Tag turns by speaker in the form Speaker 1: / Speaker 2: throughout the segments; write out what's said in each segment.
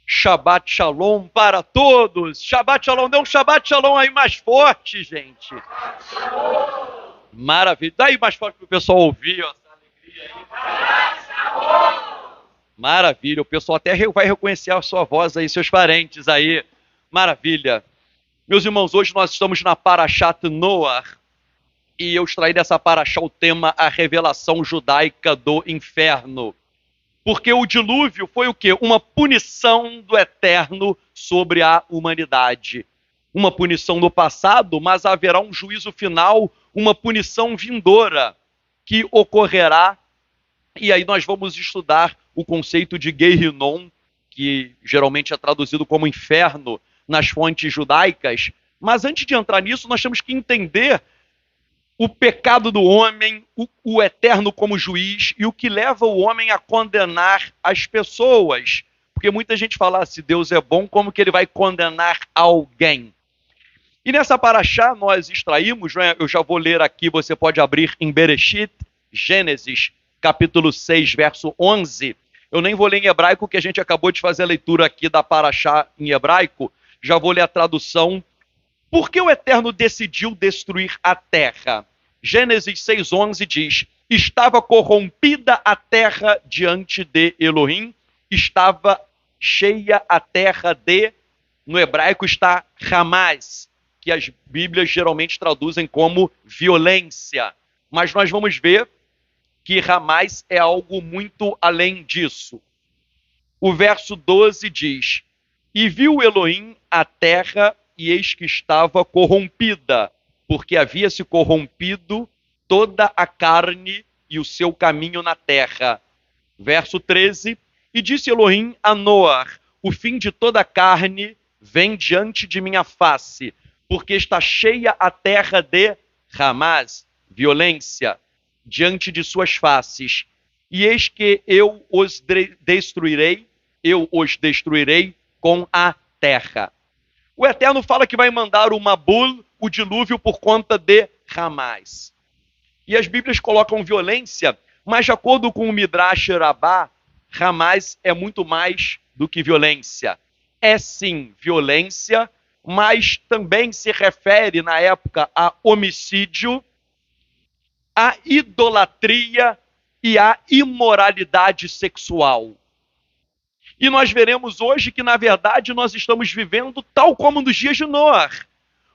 Speaker 1: Shabbat Shalom para todos. Shabbat Shalom, dê um Shabbat Shalom aí mais forte, gente. Maravilha. Dá aí mais forte para o pessoal ouvir, ó, essa alegria aí. Maravilha. O pessoal até vai reconhecer a sua voz aí, seus parentes aí. Maravilha. Meus irmãos, hoje nós estamos na Parashat Noah e eu extraí dessa Parashá o tema a revelação judaica do inferno. Porque o dilúvio foi o quê? Uma punição do eterno sobre a humanidade. Uma punição no passado, mas haverá um juízo final, uma punição vindoura que ocorrerá. E aí nós vamos estudar o conceito de Gehinnom, que geralmente é traduzido como inferno nas fontes judaicas. Mas antes de entrar nisso, nós temos que entender o pecado do homem, o eterno como juiz e o que leva o homem a condenar as pessoas. Porque muita gente fala, se Deus é bom, como que ele vai condenar alguém? E nessa paraxá nós extraímos, né, eu já vou ler aqui, você pode abrir em Bereshit, Gênesis, capítulo 6, verso 11. Eu nem vou ler em hebraico, que a gente acabou de fazer a leitura aqui da paraxá em hebraico. Já vou ler a tradução. Por que o Eterno decidiu destruir a terra? Gênesis 6,11 diz, estava corrompida a terra diante de Elohim, estava cheia a terra de, no hebraico está Hamas, que as Bíblias geralmente traduzem como violência. Mas nós vamos ver que Hamas é algo muito além disso. O verso 12 diz, e viu Elohim a terra e eis que estava corrompida, porque havia se corrompido toda a carne e o seu caminho na terra. Verso 13, e disse Elohim a Noar, o fim de toda a carne vem diante de minha face, porque está cheia a terra de Hamas, violência, diante de suas faces. E eis que eu os destruirei com a terra. O Eterno fala que vai mandar o Mabul, o dilúvio, por conta de Hamas. E as Bíblias colocam violência, mas de acordo com o Midrash Rabbah, Hamas é muito mais do que violência. É sim violência, mas também se refere na época a homicídio, a idolatria e a imoralidade sexual. E nós veremos hoje que, na verdade, nós estamos vivendo tal como nos dias de Noé.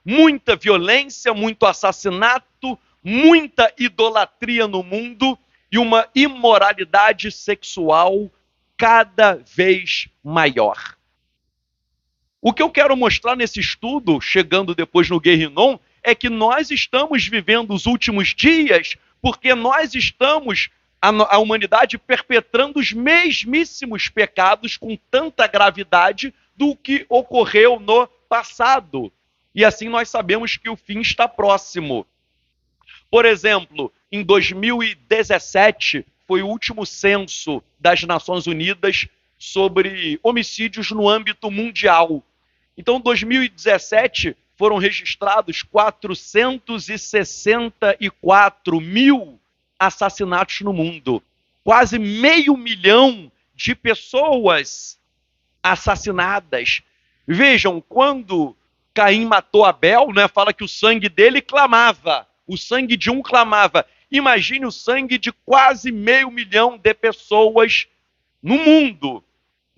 Speaker 1: Muita violência, muito assassinato, muita idolatria no mundo e uma imoralidade sexual cada vez maior. O que eu quero mostrar nesse estudo, chegando depois no Gehinnom, é que nós estamos vivendo os últimos dias porque nós estamos, a humanidade, perpetrando os mesmíssimos pecados com tanta gravidade do que ocorreu no passado. E assim nós sabemos que o fim está próximo. Por exemplo, em 2017, foi o último censo das Nações Unidas sobre homicídios no âmbito mundial. Então, em 2017, foram registrados 464 mil assassinatos no mundo. Quase 500 mil de pessoas assassinadas. Vejam, quando Caim matou Abel, né, fala que o sangue dele clamava. O sangue de um clamava. Imagine o sangue de quase 500 mil de pessoas no mundo.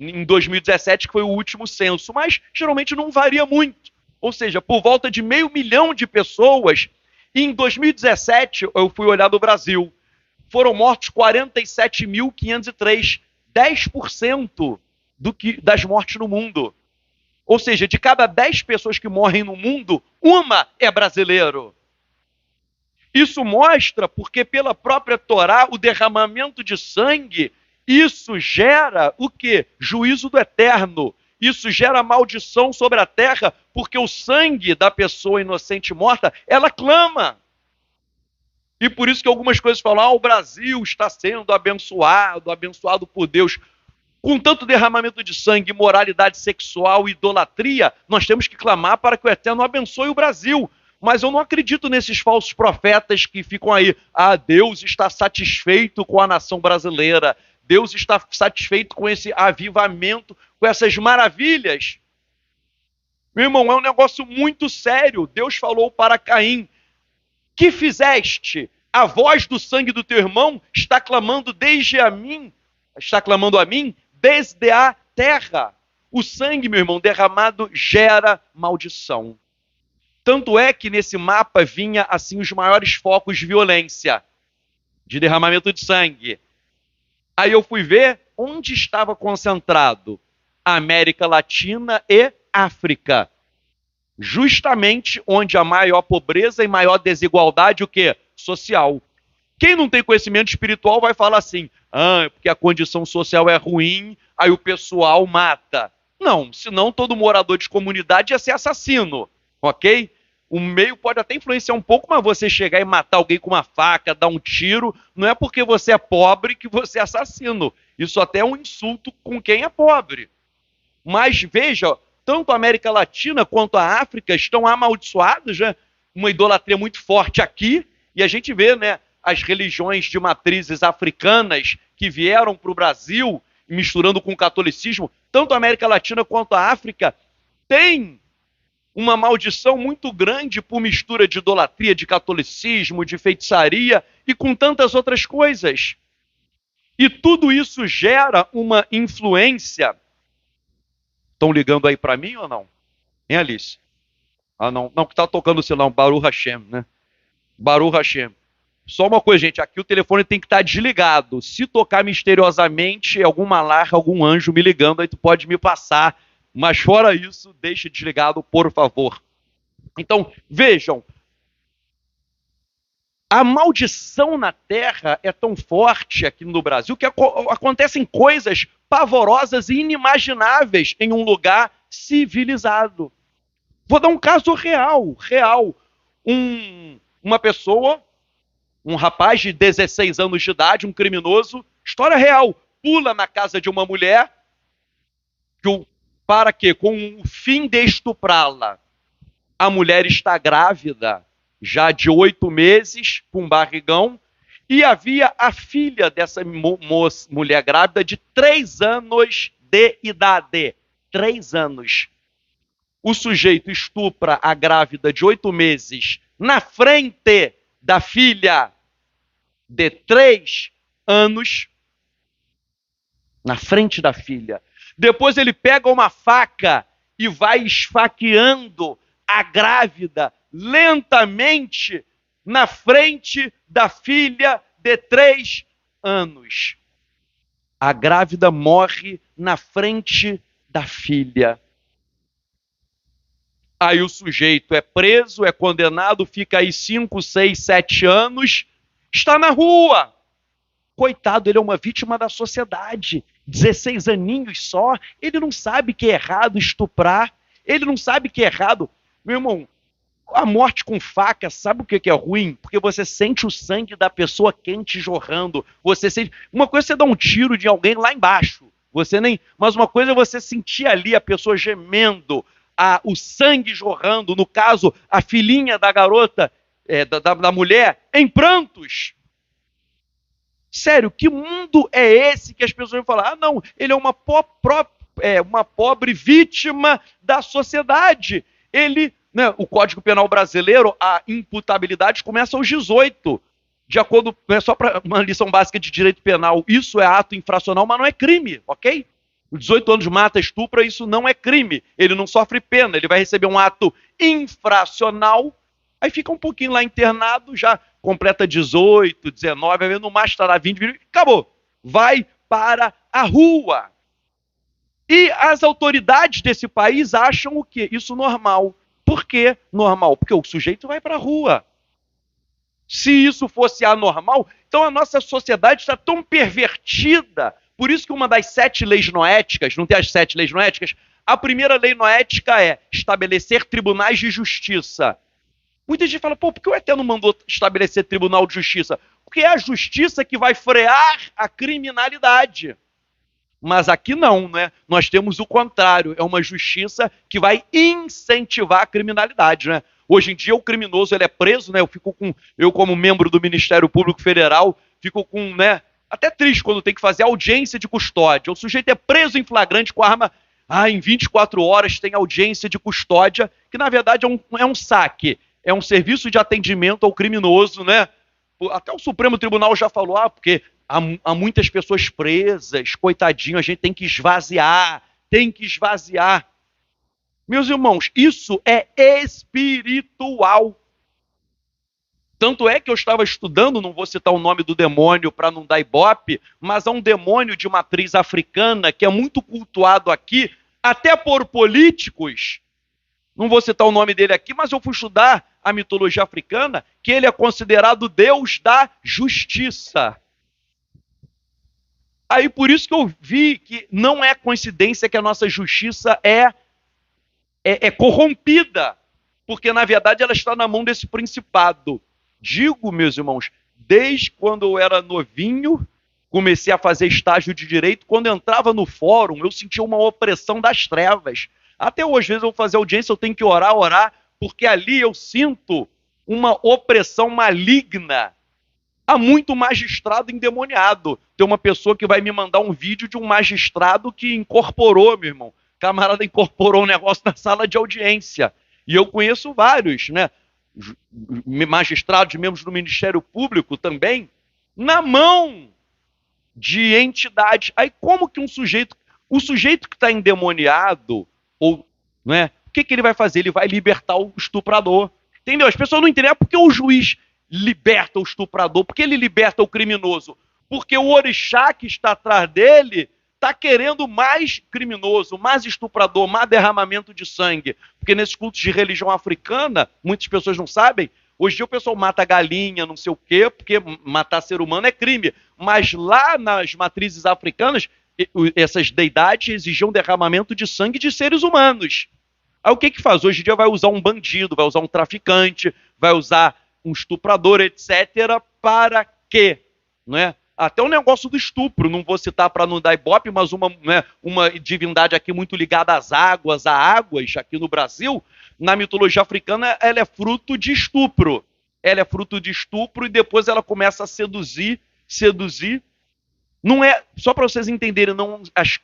Speaker 1: Em 2017, que foi o último censo. Mas geralmente não varia muito. Ou seja, por volta de 500 mil de pessoas. E em 2017, eu fui olhar no Brasil, foram mortos 47.503, 10% das mortes no mundo. Ou seja, de cada 10 pessoas que morrem no mundo, uma é brasileiro. Isso mostra porque pela própria Torá, o derramamento de sangue, isso gera o quê? Juízo do eterno. Isso gera maldição sobre a terra, porque o sangue da pessoa inocente morta, ela clama. E por isso que algumas coisas falam, o Brasil está sendo abençoado por Deus. Com tanto derramamento de sangue, imoralidade sexual, idolatria, nós temos que clamar para que o Eterno abençoe o Brasil. Mas eu não acredito nesses falsos profetas que ficam aí, Deus está satisfeito com a nação brasileira, Deus está satisfeito com esse avivamento, com essas maravilhas, meu irmão, é um negócio muito sério. Deus falou para Caim: que fizeste? A voz do sangue do teu irmão está clamando a mim, desde a terra. O sangue, meu irmão, derramado gera maldição. Tanto é que nesse mapa vinha assim os maiores focos de violência, de derramamento de sangue. Aí eu fui ver onde estava concentrado a América Latina e África. Justamente onde a maior pobreza e maior desigualdade, o quê? Social. Quem não tem conhecimento espiritual vai falar assim: porque a condição social é ruim, aí o pessoal mata. Não, senão todo morador de comunidade ia ser assassino, ok? O meio pode até influenciar um pouco, mas você chegar e matar alguém com uma faca, dar um tiro, não é porque você é pobre que você é assassino. Isso até é um insulto com quem é pobre. Mas veja, tanto a América Latina quanto a África estão amaldiçoadas, né? Uma idolatria muito forte aqui, e a gente vê, né, as religiões de matrizes africanas que vieram para o Brasil, misturando com o catolicismo. Tanto a América Latina quanto a África tem uma maldição muito grande por mistura de idolatria, de catolicismo, de feitiçaria e com tantas outras coisas. E tudo isso gera uma influência. Estão ligando aí para mim ou não? Hein, Alice? Ah, não. Não, que está tocando o sinal. Baruch Hashem, né? Baruch Hashem. Só uma coisa, gente. Aqui o telefone tem que estar desligado. Se tocar misteriosamente, algum malar, algum anjo me ligando, aí tu pode me passar. Mas fora isso, deixe desligado, por favor. Então, vejam. A maldição na terra é tão forte aqui no Brasil que acontecem coisas pavorosas e inimagináveis em um lugar civilizado. Vou dar um caso real. Uma pessoa, um rapaz de 16 anos de idade, um criminoso, história real, pula na casa de uma mulher para quê? Com o fim de estuprá-la. A mulher está grávida, já de 8 meses, com barrigão, e havia a filha dessa mulher grávida de 3 anos de idade. 3 anos. O sujeito estupra a grávida de 8 meses na frente da filha de 3 anos, na frente da filha. Depois ele pega uma faca e vai esfaqueando a grávida lentamente na frente da filha de 3 anos. A grávida morre na frente da filha. Aí o sujeito é preso, é condenado, fica aí 5, 6, 7 anos, está na rua. Coitado, ele é uma vítima da sociedade. 16 aninhos só, ele não sabe que é errado estuprar, ele não sabe que é errado. Meu irmão, a morte com faca, sabe o que é ruim? Porque você sente o sangue da pessoa quente jorrando. Você sente. Uma coisa é você dar um tiro de alguém lá embaixo. Mas uma coisa é você sentir ali a pessoa gemendo, o sangue jorrando. No caso, a filhinha da garota, da mulher, em prantos. Sério, que mundo é esse que as pessoas vão falar? Não, ele é uma pobre vítima da sociedade. Né, o Código Penal brasileiro, a imputabilidade começa aos 18. De acordo, só para uma lição básica de direito penal, isso é ato infracional, mas não é crime, ok? Os 18 anos mata, estupra, isso não é crime. Ele não sofre pena, ele vai receber um ato infracional, aí fica um pouquinho lá internado, já completa 18, 19, no mais estará 20, acabou. Vai para a rua. E as autoridades desse país acham o quê? Isso normal. Por que normal? Porque o sujeito vai para a rua. Se isso fosse anormal, então a nossa sociedade está tão pervertida. Por isso que uma das 7 leis noéticas, não tem as 7 leis noéticas, a primeira lei noética é estabelecer tribunais de justiça. Muita gente fala, por que o Eterno mandou estabelecer tribunal de justiça? Porque é a justiça que vai frear a criminalidade. Mas aqui não, né? Nós temos o contrário, é uma justiça que vai incentivar a criminalidade, né? Hoje em dia o criminoso ele é preso, né? Eu como membro do Ministério Público Federal, fico com, né? Até triste quando tem que fazer audiência de custódia. O sujeito é preso em flagrante com a arma. em 24 horas tem audiência de custódia, que na verdade é um saque, é um serviço de atendimento ao criminoso, né? Até o Supremo Tribunal já falou, porque há muitas pessoas presas, coitadinho, a gente tem que esvaziar, Meus irmãos, isso é espiritual. Tanto é que eu estava estudando, não vou citar o nome do demônio para não dar ibope, mas há um demônio de matriz africana que é muito cultuado aqui, até por políticos. Não vou citar o nome dele aqui, mas eu fui estudar a mitologia africana, que ele é considerado Deus da justiça. Aí por isso que eu vi que não é coincidência que a nossa justiça é corrompida, porque na verdade ela está na mão desse principado. Digo, meus irmãos, desde quando eu era novinho, comecei a fazer estágio de direito, quando eu entrava no fórum, eu sentia uma opressão das trevas. Até hoje, às vezes eu vou fazer audiência, eu tenho que orar, porque ali eu sinto uma opressão maligna. Há muito magistrado endemoniado. Tem uma pessoa que vai me mandar um vídeo de um magistrado que incorporou, meu irmão. O camarada incorporou um negócio na sala de audiência. E eu conheço vários, né? Magistrados, membros do Ministério Público também, na mão de entidades. Aí como que o sujeito que está endemoniado, ou, né, o que ele vai fazer? Ele vai libertar o estuprador. Entendeu? As pessoas não entendem porque o juiz liberta o estuprador, porque ele liberta o criminoso, porque o orixá que está atrás dele está querendo mais criminoso, mais estuprador, mais derramamento de sangue. Porque nesses cultos de religião africana, muitas pessoas não sabem, hoje em dia o pessoal mata galinha, não sei o quê, porque matar ser humano é crime. Mas lá nas matrizes africanas, essas deidades exigiam derramamento de sangue de seres humanos. Aí o que faz? Hoje em dia vai usar um bandido, vai usar um traficante, vai usar um estuprador, etc. Para quê? Não é? Até o negócio do estupro, não vou citar para não dar ibope, mas uma divindade aqui muito ligada às águas, a águas, aqui no Brasil, na mitologia africana, ela é fruto de estupro. Ela é fruto de estupro e depois ela começa a seduzir. Não é, só para vocês entenderem,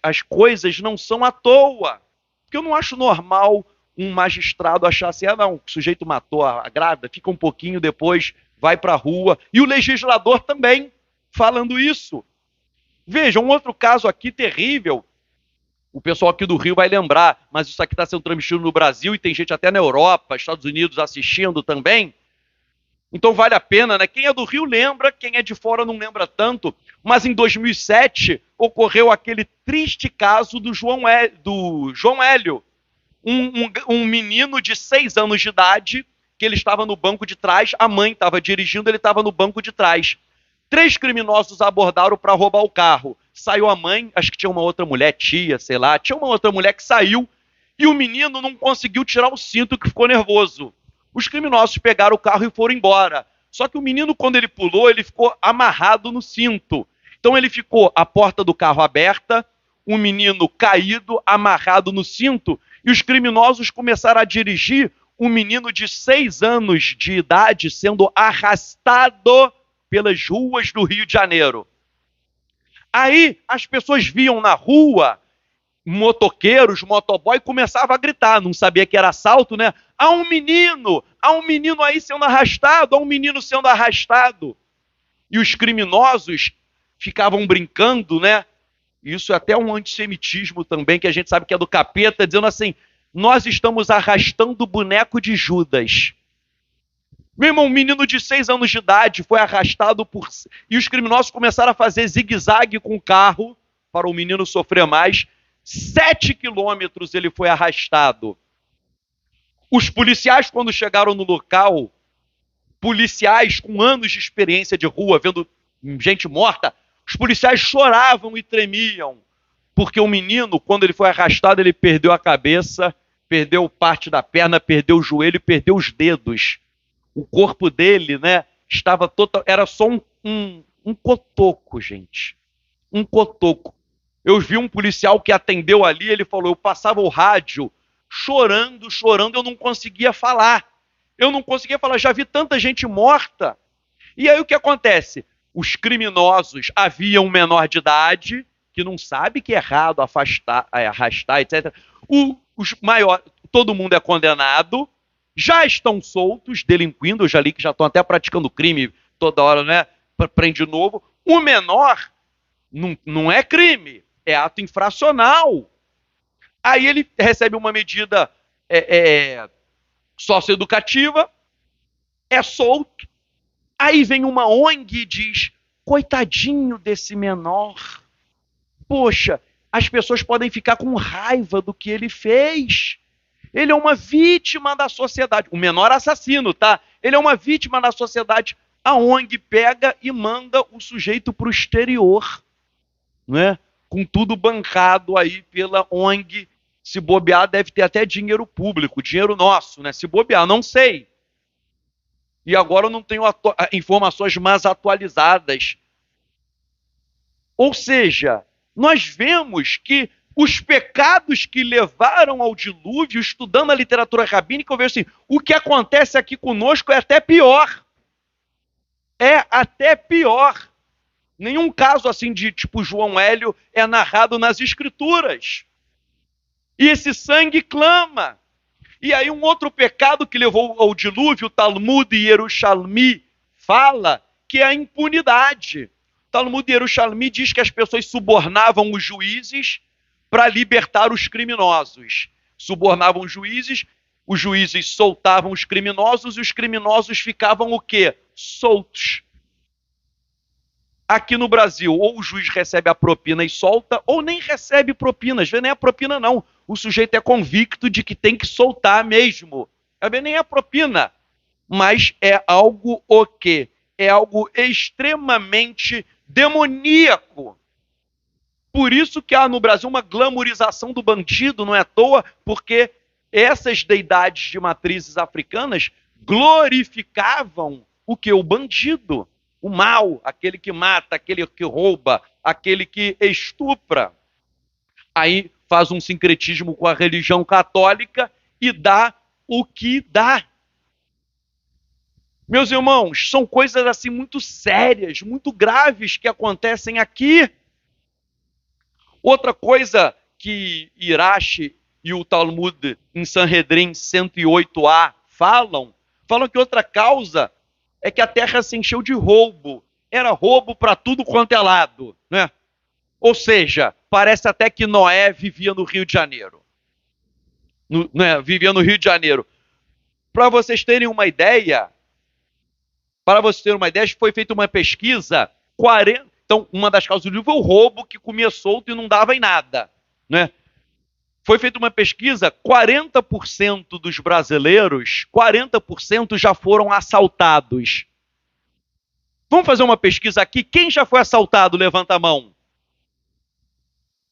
Speaker 1: as coisas não são à toa. Porque eu não acho normal um magistrado achar assim, o sujeito matou a grávida, fica um pouquinho, depois vai para a rua. E o legislador também falando isso. Veja, um outro caso aqui terrível, o pessoal aqui do Rio vai lembrar, mas isso aqui está sendo transmitido no Brasil e tem gente até na Europa, Estados Unidos assistindo também. Então vale a pena, né? Quem é do Rio lembra, quem é de fora não lembra tanto. Mas em 2007 ocorreu aquele triste caso do João Hélio, um menino de 6 anos de idade, que ele estava no banco de trás, a mãe estava dirigindo, ele estava no banco de trás. 3 criminosos abordaram para roubar o carro. Saiu a mãe, acho que tinha uma outra mulher, tia, sei lá, tinha uma outra mulher que saiu e o menino não conseguiu tirar o cinto, que ficou nervoso. Os criminosos pegaram o carro e foram embora. Só que o menino, quando ele pulou, ele ficou amarrado no cinto. Então ele ficou a porta do carro aberta, o menino caído, amarrado no cinto, e os criminosos começaram a dirigir um menino de 6 anos de idade sendo arrastado pelas ruas do Rio de Janeiro. Aí as pessoas viam na rua motoqueiros, motoboy, começavam a gritar, não sabia que era assalto, né? Há um menino aí sendo arrastado, há um menino sendo arrastado. E os criminosos ficavam brincando, né? Isso é até um antissemitismo também, que a gente sabe que é do capeta, dizendo assim, nós estamos arrastando o boneco de Judas. Meu irmão, um menino de 6 anos de idade foi arrastado e os criminosos começaram a fazer zigue-zague com o carro para o menino sofrer mais. 7 quilômetros ele foi arrastado. Os policiais, quando chegaram no local, policiais com anos de experiência de rua, vendo gente morta, os policiais choravam e tremiam, porque o menino, quando ele foi arrastado, ele perdeu a cabeça, perdeu parte da perna, perdeu o joelho e perdeu os dedos. O corpo dele, né, estava total, era só um cotoco, gente. Um cotoco. Eu vi um policial que atendeu ali, ele falou, eu passava o rádio chorando, eu não conseguia falar. Já vi tanta gente morta. E aí o que acontece? Os criminosos, havia um menor de idade, que não sabe que é errado afastar, arrastar, etc. Os maiores, todo mundo é condenado, já estão soltos, delinquindo, eu já li que já estão até praticando crime toda hora, né? Prende de novo. O menor não é crime, é ato infracional. Aí ele recebe uma medida socioeducativa, é solto. Aí vem uma ONG e diz, coitadinho desse menor. Poxa, as pessoas podem ficar com raiva do que ele fez. Ele é uma vítima da sociedade. O menor assassino, tá? Ele é uma vítima da sociedade. A ONG pega e manda o sujeito para o exterior, né? Com tudo bancado aí pela ONG. Se bobear, deve ter até dinheiro público, dinheiro nosso, né? Se bobear, não sei. E agora eu não tenho informações mais atualizadas. Ou seja, nós vemos que os pecados que levaram ao dilúvio, estudando a literatura rabínica, eu vejo assim, o que acontece aqui conosco é até pior. É até pior. Nenhum caso assim de tipo João Hélio é narrado nas escrituras. E esse sangue clama. E aí um outro pecado que levou ao dilúvio, o Talmud Yerushalmi fala, que é a impunidade. O Talmud Yerushalmi diz que as pessoas subornavam os juízes para libertar os criminosos. Subornavam os juízes soltavam os criminosos e os criminosos ficavam o quê? Soltos. Aqui no Brasil, ou o juiz recebe a propina e solta, ou nem recebe propina. Às vezes nem é propina, não. O sujeito é convicto de que tem que soltar mesmo. Às vezes nem é propina. Mas é algo o quê? É algo extremamente demoníaco. Por isso que há no Brasil uma glamorização do bandido, não é à toa, porque essas deidades de matrizes africanas glorificavam o que? O bandido. O mal, aquele que mata, aquele que rouba, aquele que estupra. Aí faz um sincretismo com a religião católica e dá o que dá. Meus irmãos, são coisas assim muito sérias, muito graves que acontecem aqui. Outra coisa que Irache e o Talmud em Sanhedrin 108a falam que outra causa é que a terra se encheu de roubo. Era roubo para tudo quanto é lado, né? Ou seja, parece até que Noé vivia no Rio de Janeiro. Vivia no Rio de Janeiro. Para vocês terem uma ideia, foi feita uma pesquisa, então uma das causas do livro foi o roubo que comia solto e não dava em nada, né? Foi feita uma pesquisa, 40% dos brasileiros, 40% já foram assaltados. Vamos fazer uma pesquisa aqui. Quem já foi assaltado? Levanta a mão.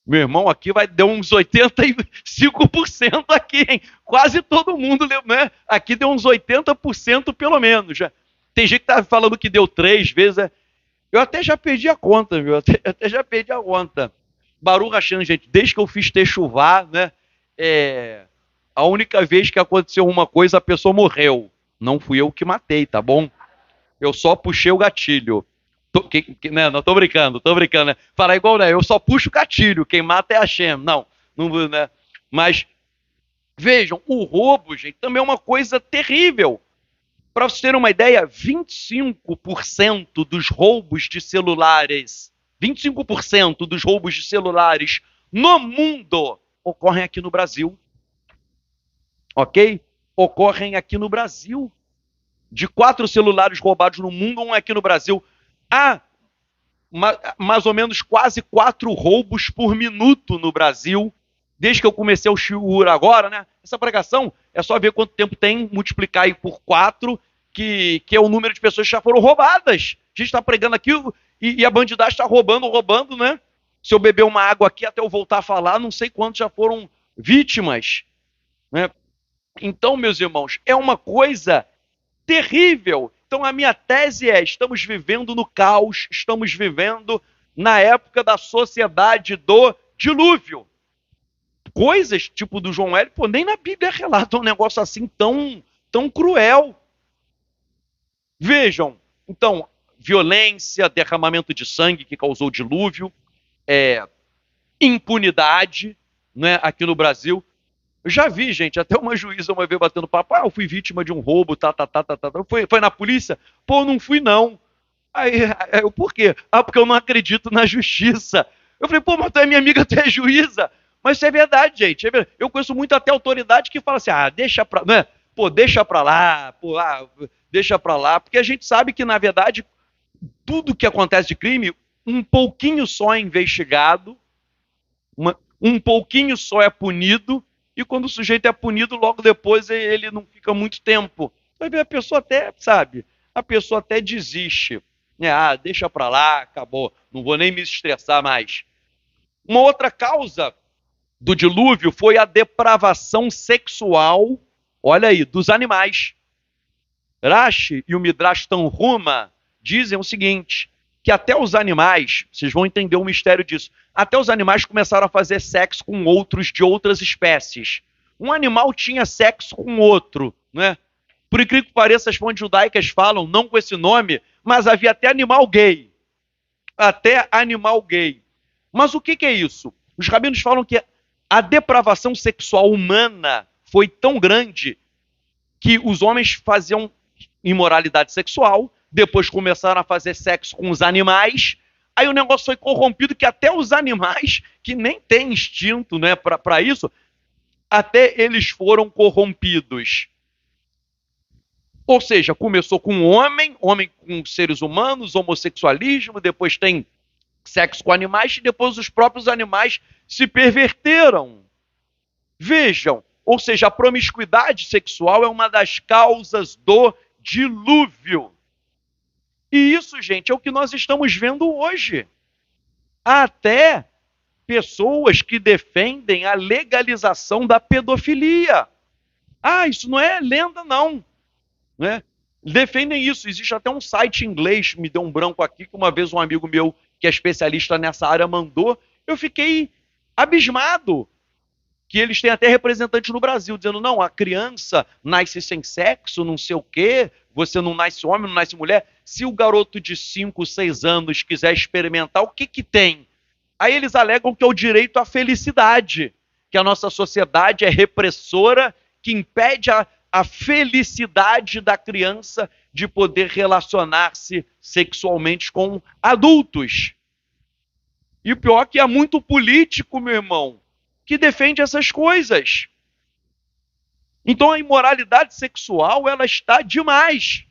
Speaker 1: Meu irmão, aqui deu uns 85% aqui, hein? Quase todo mundo, né? Aqui deu uns 80% pelo menos. Já. Tem gente que tá falando que deu 3 vezes. Eu até já perdi a conta, viu? Até já perdi a conta. Baruch Hashem, gente, desde que eu fiz techuvá, né? A única vez que aconteceu uma coisa, a pessoa morreu. Não fui eu que matei, tá bom? Eu só puxei o gatilho. Né? Não, tô brincando, né? Falar igual, né? Eu só puxo o gatilho, quem mata é Hashem. Não, né? Mas, vejam, o roubo, gente, também é uma coisa terrível. Para vocês terem uma ideia, 25% dos roubos de celulares, 25% dos roubos de celulares no mundo ocorrem aqui no Brasil. Ok? Ocorrem aqui no Brasil. De 4 celulares roubados no mundo, um aqui no Brasil. Há mais ou menos quase 4 roubos por minuto no Brasil. Desde que eu comecei o shiur agora, né? Essa pregação é só ver quanto tempo tem, multiplicar aí por 4, que é o número de pessoas que já foram roubadas. A gente está pregando aqui e a bandidagem está roubando, né? Se eu beber uma água aqui até eu voltar a falar, não sei quantos já foram vítimas, né? Então, meus irmãos, é uma coisa terrível. Então, a minha tese é, estamos vivendo no caos, estamos vivendo na época da sociedade do dilúvio. Coisas tipo do João Hélio, nem na Bíblia relata um negócio assim tão cruel. Vejam, então, violência, derramamento de sangue que causou o dilúvio, impunidade, né, aqui no Brasil. Eu já vi, gente, até uma juíza uma vez batendo papo, eu fui vítima de um roubo, Foi na polícia? Pô, não fui não. Aí, por quê? Porque eu não acredito na justiça. Eu falei, pô, mas tu é minha amiga, tu é juíza. Mas isso é verdade, gente. É verdade. Eu conheço muito até autoridade que fala assim, deixa pra, né? Pô, deixa pra lá, deixa pra lá. Porque a gente sabe que, na verdade, tudo que acontece de crime, um pouquinho só é investigado, um pouquinho só é punido, e quando o sujeito é punido, logo depois ele não fica muito tempo. A pessoa até, sabe, a pessoa até desiste. Deixa pra lá, acabou, não vou nem me estressar mais. Uma outra causa do dilúvio foi a depravação sexual, olha aí, dos animais. Rashi e o Midrash Tanhuma dizem o seguinte, que até os animais, vocês vão entender o mistério disso, até os animais começaram a fazer sexo com outros de outras espécies. Um animal tinha sexo com outro, né? Por incrível que pareça, as fontes judaicas falam, não com esse nome, mas havia até animal gay. Até animal gay. Mas o que é isso? Os rabinos falam que a depravação sexual humana foi tão grande que os homens faziam imoralidade sexual, depois começaram a fazer sexo com os animais, aí o negócio foi corrompido que até os animais, que nem têm instinto, né, para isso, até eles foram corrompidos. Ou seja, começou com homem com seres humanos, homossexualismo, depois tem sexo com animais, e depois os próprios animais se perverteram. Vejam, ou seja, a promiscuidade sexual é uma das causas do dilúvio. E isso, gente, é o que nós estamos vendo hoje. Há até pessoas que defendem a legalização da pedofilia. Isso não é lenda, não. Né? Defendem isso. Existe até um site em inglês, me deu um branco aqui, que uma vez um amigo meu, que é especialista nessa área, mandou. Eu fiquei abismado. Que eles têm até representantes no Brasil, dizendo, não, a criança nasce sem sexo, não sei o quê, você não nasce homem, não nasce mulher. Se o garoto de 5, 6 anos quiser experimentar, o que tem? Aí eles alegam que é o direito à felicidade, que a nossa sociedade é repressora, que impede a felicidade da criança de poder relacionar-se sexualmente com adultos. E o pior é que é muito político, meu irmão, que defende essas coisas. Então a imoralidade sexual, ela está demais.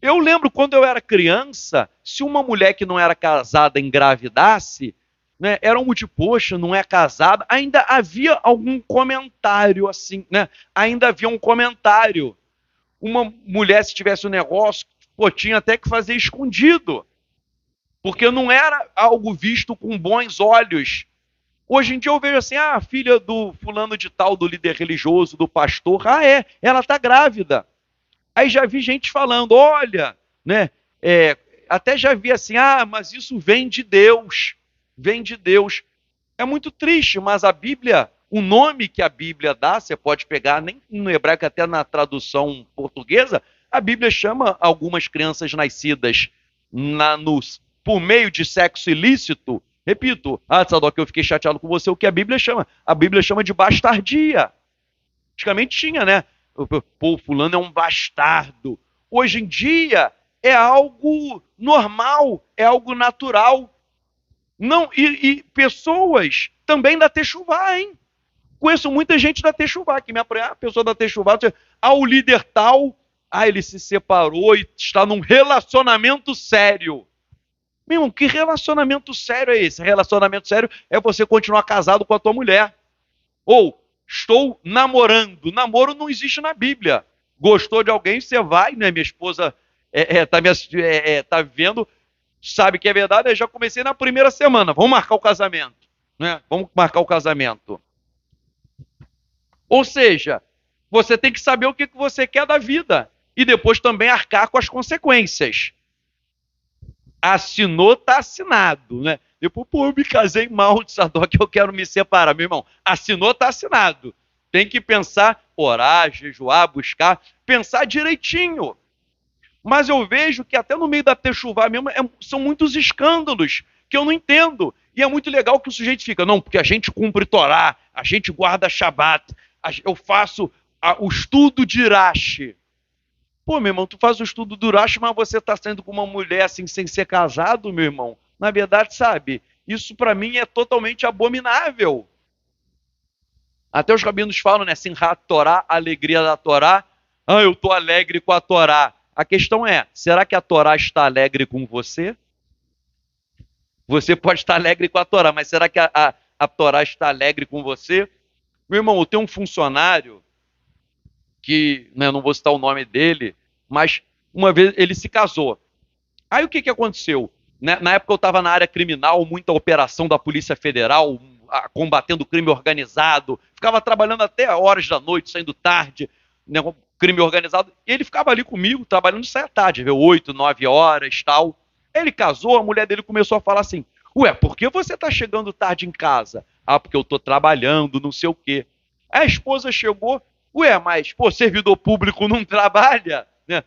Speaker 1: Eu lembro quando eu era criança, se uma mulher que não era casada engravidasse, né, era um tipo, poxa, não é casada, ainda havia algum comentário assim, né? Ainda havia um comentário. Uma mulher, se tivesse um negócio, tinha até que fazer escondido, porque não era algo visto com bons olhos. Hoje em dia eu vejo assim, a filha do fulano de tal, do líder religioso, do pastor, ela está grávida. Aí já vi gente falando, olha, né, até já vi assim, mas isso vem de Deus, vem de Deus. É muito triste, mas a Bíblia, o nome que a Bíblia dá, você pode pegar, nem no hebraico, até na tradução portuguesa, a Bíblia chama algumas crianças nascidas por meio de sexo ilícito. Repito, Tzadok, eu fiquei chateado com você, o que a Bíblia chama? A Bíblia chama de bastardia. Antigamente tinha, né? Pô, fulano é um bastardo. Hoje em dia é algo normal, é algo natural. Não, e pessoas também da Techuvá, hein? Conheço muita gente da Techuvá, que me apoia, a pessoa da Techuvá, o líder tal, ele se separou e está num relacionamento sério. Meu irmão, que relacionamento sério é esse? Relacionamento sério é você continuar casado com a tua mulher. Ou, estou namorando. Namoro não existe na Bíblia. Gostou de alguém, você vai, né? Minha esposa tá vendo, sabe que é verdade, eu já comecei na primeira semana. Vamos marcar o casamento. Né? Vamos marcar o casamento. Ou seja, você tem que saber o que você quer da vida. E depois também arcar com as consequências. Assinou, está assinado, né? Depois, eu me casei mal de Tzadok, eu quero me separar. Meu irmão, assinou, está assinado. Tem que pensar, orar, jejuar, buscar, pensar direitinho. Mas eu vejo que até no meio da Techuvá mesmo, são muitos escândalos que eu não entendo. E é muito legal que o sujeito fica, não, porque a gente cumpre Torá, a gente guarda Shabat, eu faço o estudo de Rashi. Pô, meu irmão, tu faz o estudo do Rashi, mas você está saindo com uma mulher assim, sem ser casado, meu irmão. Na verdade, sabe, isso para mim é totalmente abominável. Até os rabinos falam, né, Simchat Torá, alegria da Torá. Ah, eu estou alegre com a Torá. A questão é, será que a Torá está alegre com você? Você pode estar alegre com a Torá, mas será que a Torá está alegre com você? Meu irmão, eu tenho um funcionário que, né, não vou citar o nome dele, mas uma vez ele se casou. Aí o que aconteceu? Na época eu estava na área criminal, muita operação da Polícia Federal, combatendo crime organizado, ficava trabalhando até horas da noite, saindo tarde, né, crime organizado, e ele ficava ali comigo, trabalhando, saia tarde, viu, 8, 9 horas, tal. Ele casou, a mulher dele começou a falar assim, ué, por que você está chegando tarde em casa? Ah, porque eu estou trabalhando, não sei o quê. Aí a esposa chegou, ué, mas, pô, servidor público não trabalha? Né?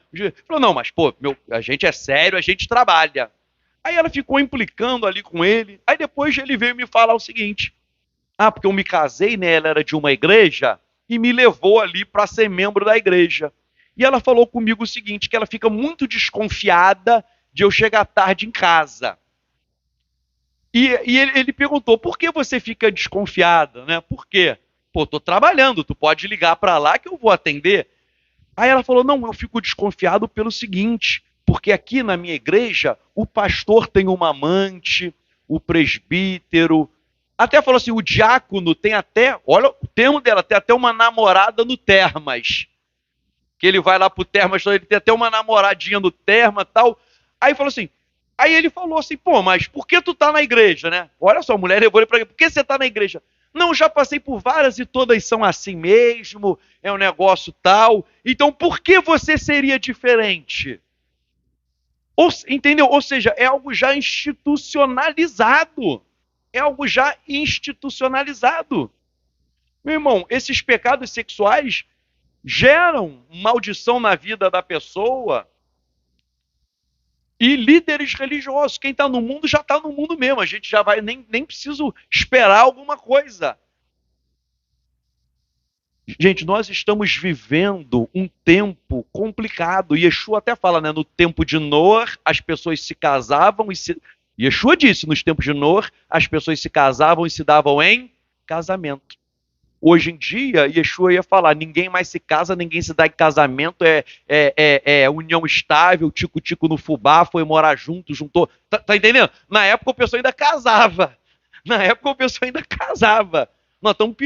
Speaker 1: Falou, não, mas, pô, a gente é sério, a gente trabalha. Aí ela ficou implicando ali com ele. Aí depois ele veio me falar o seguinte: ah, porque eu me casei, né? Ela era de uma igreja e me levou ali para ser membro da igreja. E ela falou comigo o seguinte: que ela fica muito desconfiada de eu chegar tarde em casa. E ele perguntou: por que você fica desconfiada, né? Por quê? Pô, tô trabalhando, tu pode ligar para lá que eu vou atender. Aí ela falou: não, eu fico desconfiado pelo seguinte, porque aqui na minha igreja o pastor tem uma amante, o presbítero, até falou assim, o diácono tem até, olha o termo dela, tem até uma namorada no Termas, que ele vai lá pro Termas, ele tem até uma namoradinha no Termas e tal. Aí falou assim, aí ele falou assim, pô, mas por que tu tá na igreja, né? Olha só, a mulher levou ele pra igreja, por que você tá na igreja? Não, já passei por várias e todas são assim mesmo, é um negócio tal. Então, por que você seria diferente? Entendeu? Ou seja, é algo já institucionalizado. É algo já institucionalizado. Meu irmão, esses pecados sexuais geram maldição na vida da pessoa. E líderes religiosos, quem está no mundo já está no mundo mesmo, a gente já vai, nem preciso esperar alguma coisa. Gente, nós estamos vivendo um tempo complicado. Yeshua até fala, né? No tempo de Noé, as pessoas se casavam e se... Yeshua disse, nos tempos de Noé, as pessoas se casavam e se davam em casamento. Hoje em dia, Yeshua ia falar, ninguém mais se casa, ninguém se dá em casamento, é união estável, tico-tico no fubá, foi morar junto, juntou. Tá entendendo? Na época o pessoal ainda casava. Nós estamos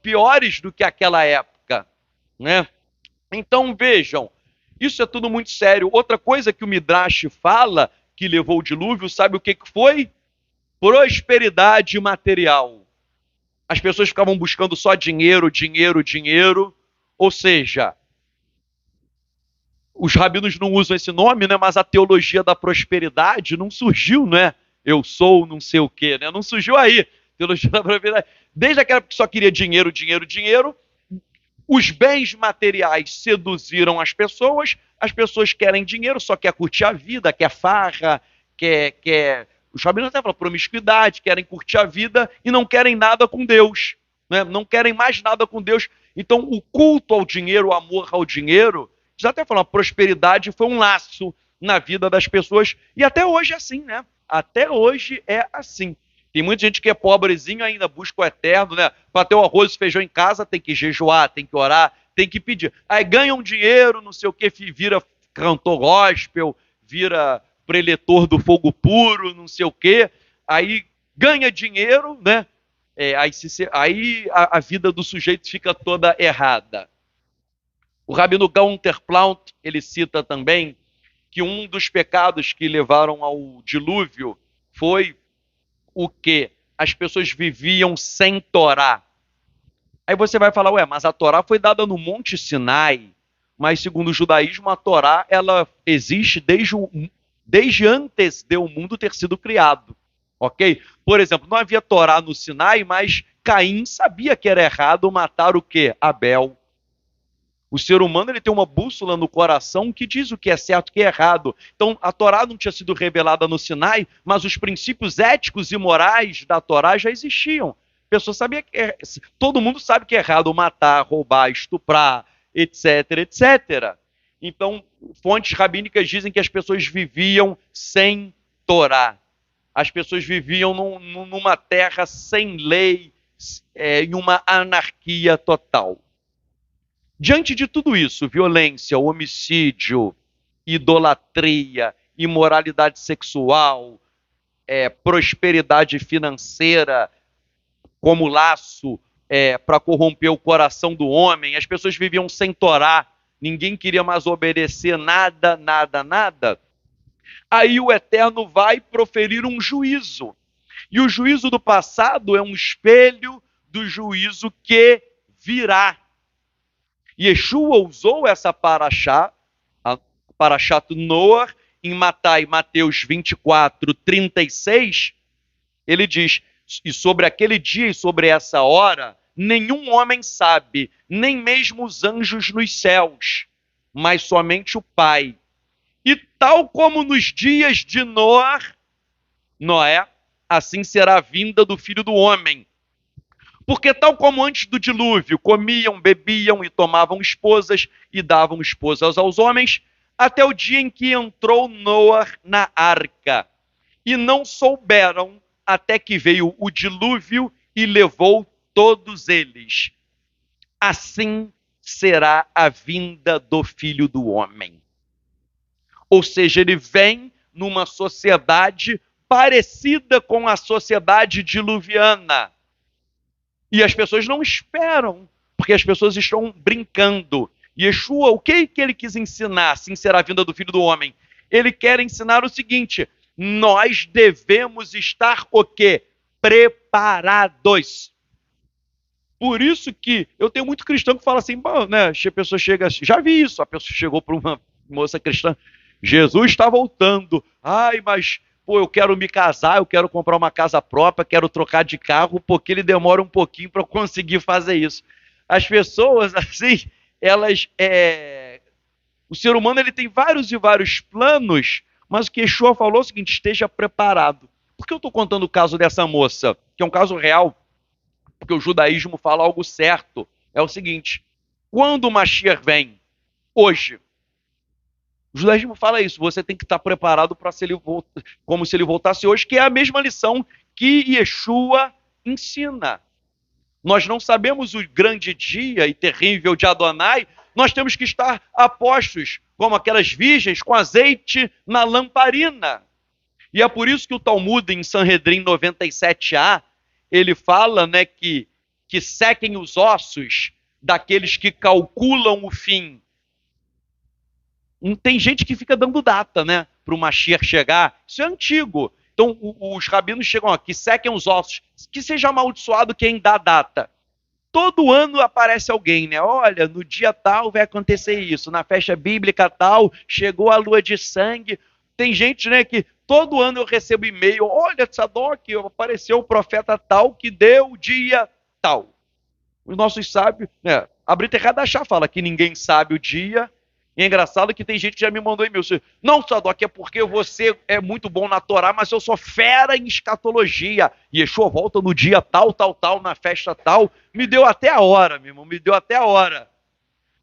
Speaker 1: piores do que aquela época, né? Então vejam, isso é tudo muito sério. Outra coisa que o Midrash fala, que levou o dilúvio, sabe o que foi? Prosperidade material. As pessoas ficavam buscando só dinheiro, ou seja, os rabinos não usam esse nome, né? Mas a teologia da prosperidade não surgiu, né? Eu sou não sei o quê, né? Não surgiu aí. Teologia da prosperidade. Desde aquela que só queria dinheiro, os bens materiais seduziram as pessoas querem dinheiro, só quer curtir a vida, quer farra, quer os rabinos até falam promiscuidade, querem curtir a vida e não querem nada com Deus, né? Não querem mais nada com Deus. Então o culto ao dinheiro, o amor ao dinheiro, já até falam, a prosperidade foi um laço na vida das pessoas e até hoje é assim, né? Até hoje é assim. Tem muita gente que é pobrezinho ainda, busca o eterno, né? Para ter o arroz e feijão em casa, tem que jejuar, tem que orar, tem que pedir. Aí ganha um dinheiro, não sei o que, vira cantor gospel, vira preletor do fogo puro, não sei o que. Aí ganha dinheiro, né? Aí a vida do sujeito fica toda errada. O Rabino Gunter Plant, ele cita também que um dos pecados que levaram ao dilúvio foi o quê? As pessoas viviam sem Torá. Aí você vai falar, ué, mas a Torá foi dada no Monte Sinai. Mas segundo o judaísmo, a Torá ela existe desde antes de o mundo ter sido criado. Ok? Por exemplo, não havia Torá no Sinai, mas Caim sabia que era errado matar o quê? Abel. O ser humano ele tem uma bússola no coração que diz o que é certo e o que é errado. Então, a Torá não tinha sido revelada no Sinai, mas os princípios éticos e morais da Torá já existiam. A pessoa sabia todo mundo sabe que é errado matar, roubar, estuprar, etc, etc. Então, fontes rabínicas dizem que as pessoas viviam sem Torá. As pessoas viviam numa terra sem lei, em uma anarquia total. Diante de tudo isso, violência, homicídio, idolatria, imoralidade sexual, prosperidade financeira como laço para corromper o coração do homem, as pessoas viviam sem Torá, ninguém queria mais obedecer nada, nada, nada. Aí o Eterno vai proferir um juízo. E o juízo do passado é um espelho do juízo que virá. Yeshua usou essa paraxá, a paraxá Noah, em Mateus 24, 36, ele diz, e sobre aquele dia e sobre essa hora, nenhum homem sabe, nem mesmo os anjos nos céus, mas somente o Pai. E tal como nos dias de Noé, assim será a vinda do Filho do Homem. Porque tal como antes do dilúvio, comiam, bebiam e tomavam esposas e davam esposas aos homens, até o dia em que entrou Noé na arca. E não souberam até que veio o dilúvio e levou todos eles. Assim será a vinda do Filho do Homem. Ou seja, ele vem numa sociedade parecida com a sociedade diluviana. E as pessoas não esperam, porque as pessoas estão brincando. Yeshua, o que ele quis ensinar? Assim será a vinda do Filho do Homem. Ele quer ensinar o seguinte: nós devemos estar o quê? Preparados. Por isso que eu tenho muito cristão que fala assim, né? A pessoa chega, já vi isso, a pessoa chegou para uma moça cristã, Jesus está voltando. Ai, mas eu quero me casar, eu quero comprar uma casa própria, quero trocar de carro, porque ele demora um pouquinho para eu conseguir fazer isso. As pessoas, assim, elas... O ser humano ele tem vários e vários planos, mas o que Yeshua falou é o seguinte: esteja preparado. Por que eu estou contando o caso dessa moça? Que é um caso real, porque o judaísmo fala algo certo. É o seguinte: quando o Mashiach vem, hoje, o judaísmo fala isso, você tem que estar preparado para como se ele voltasse hoje, que é a mesma lição que Yeshua ensina. Nós não sabemos o grande dia e terrível de Adonai, nós temos que estar apostos, como aquelas virgens com azeite na lamparina. E é por isso que o Talmud, em Sanhedrin 97a, ele fala, né, que sequem os ossos daqueles que calculam o fim. Tem gente que fica dando data, né, para o Mashiach chegar. Isso é antigo. Então, os rabinos chegam aqui, sequem os ossos. Que seja amaldiçoado quem dá data. Todo ano aparece alguém, né? Olha, no dia tal vai acontecer isso. Na festa bíblica tal, chegou a lua de sangue. Tem gente, né, que todo ano eu recebo e-mail. Olha, Tzadok, apareceu o profeta tal que deu o dia tal. Os nossos sábios, né? A Brita Hadashah fala que ninguém sabe o dia. E é engraçado que tem gente que já me mandou e-mail. Não, Tzadok, é porque você é muito bom na Torá, mas eu sou fera em escatologia. E Yeshua volta no dia tal, tal, tal, na festa tal. Me deu até a hora, meu irmão, me deu até a hora.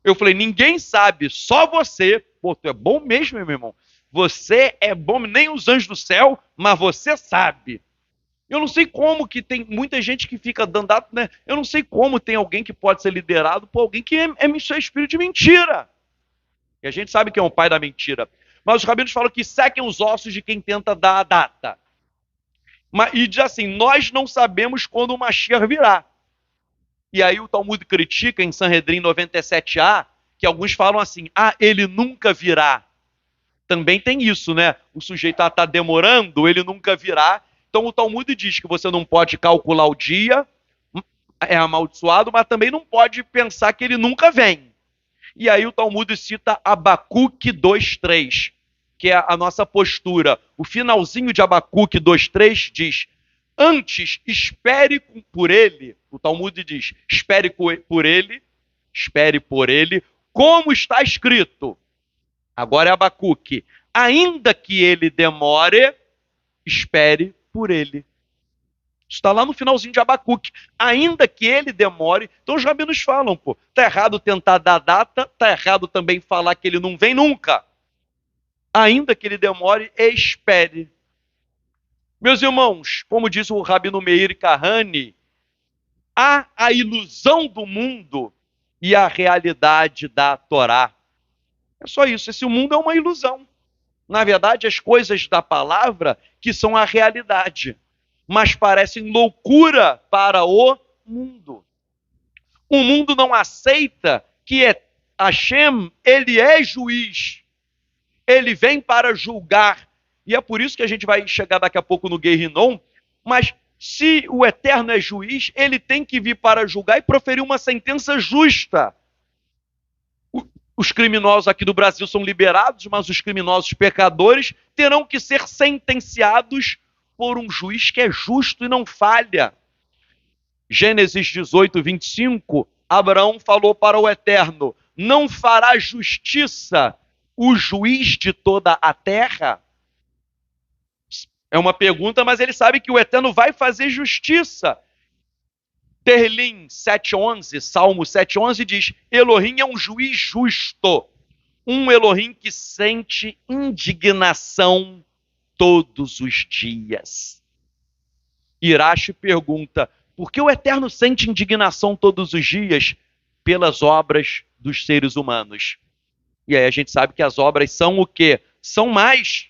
Speaker 1: Eu falei, ninguém sabe, só você. Pô, tu é bom mesmo, meu irmão. Você é bom, nem os anjos do céu, mas você sabe. Eu não sei como que tem muita gente que fica dando dado, né? Eu não sei como tem alguém que pode ser liderado por alguém que é espírito de mentira. E a gente sabe que é um pai da mentira. Mas os rabinos falam que sequem os ossos de quem tenta dar a data. E diz assim, nós não sabemos quando o Mashiach virá. E aí o Talmud critica em Sanhedrin 97a, que alguns falam assim, ele nunca virá. Também tem isso, né? O sujeito está demorando, ele nunca virá. Então o Talmud diz que você não pode calcular o dia, é amaldiçoado, mas também não pode pensar que ele nunca vem. E aí o Talmud cita Abacuque 2:3, que é a nossa postura. O finalzinho de Abacuque 2:3 diz, antes espere por ele, o Talmud diz, espere por ele como está escrito. Agora é Abacuque. Ainda que ele demore, espere por ele. Está lá no finalzinho de Abacuque. Ainda que ele demore. Então os rabinos falam, pô, tá errado tentar dar data, tá errado também falar que ele não vem nunca. Ainda que ele demore, espere. Meus irmãos, como diz o rabino Meir Kahane, há a ilusão do mundo e a realidade da Torá. É só isso. Esse mundo é uma ilusão. Na verdade, as coisas da palavra que são a realidade, mas parecem loucura para o mundo. O mundo não aceita que Hashem, ele é juiz. Ele vem para julgar. E é por isso que a gente vai chegar daqui a pouco no Guerrinon. Mas se o Eterno é juiz, ele tem que vir para julgar e proferir uma sentença justa. Os criminosos aqui do Brasil são liberados, mas os criminosos pecadores terão que ser sentenciados por um juiz que é justo e não falha. Gênesis 18, 25, Abraão falou para o Eterno: não fará justiça o juiz de toda a terra? É uma pergunta, mas ele sabe que o Eterno vai fazer justiça. Terlim 7:11, Salmo 7:11 diz: Elohim é um juiz justo, um Elohim que sente indignação todos os dias. Irache pergunta: por que o Eterno sente indignação todos os dias? Pelas obras dos seres humanos. E aí a gente sabe que as obras são o quê? São mais.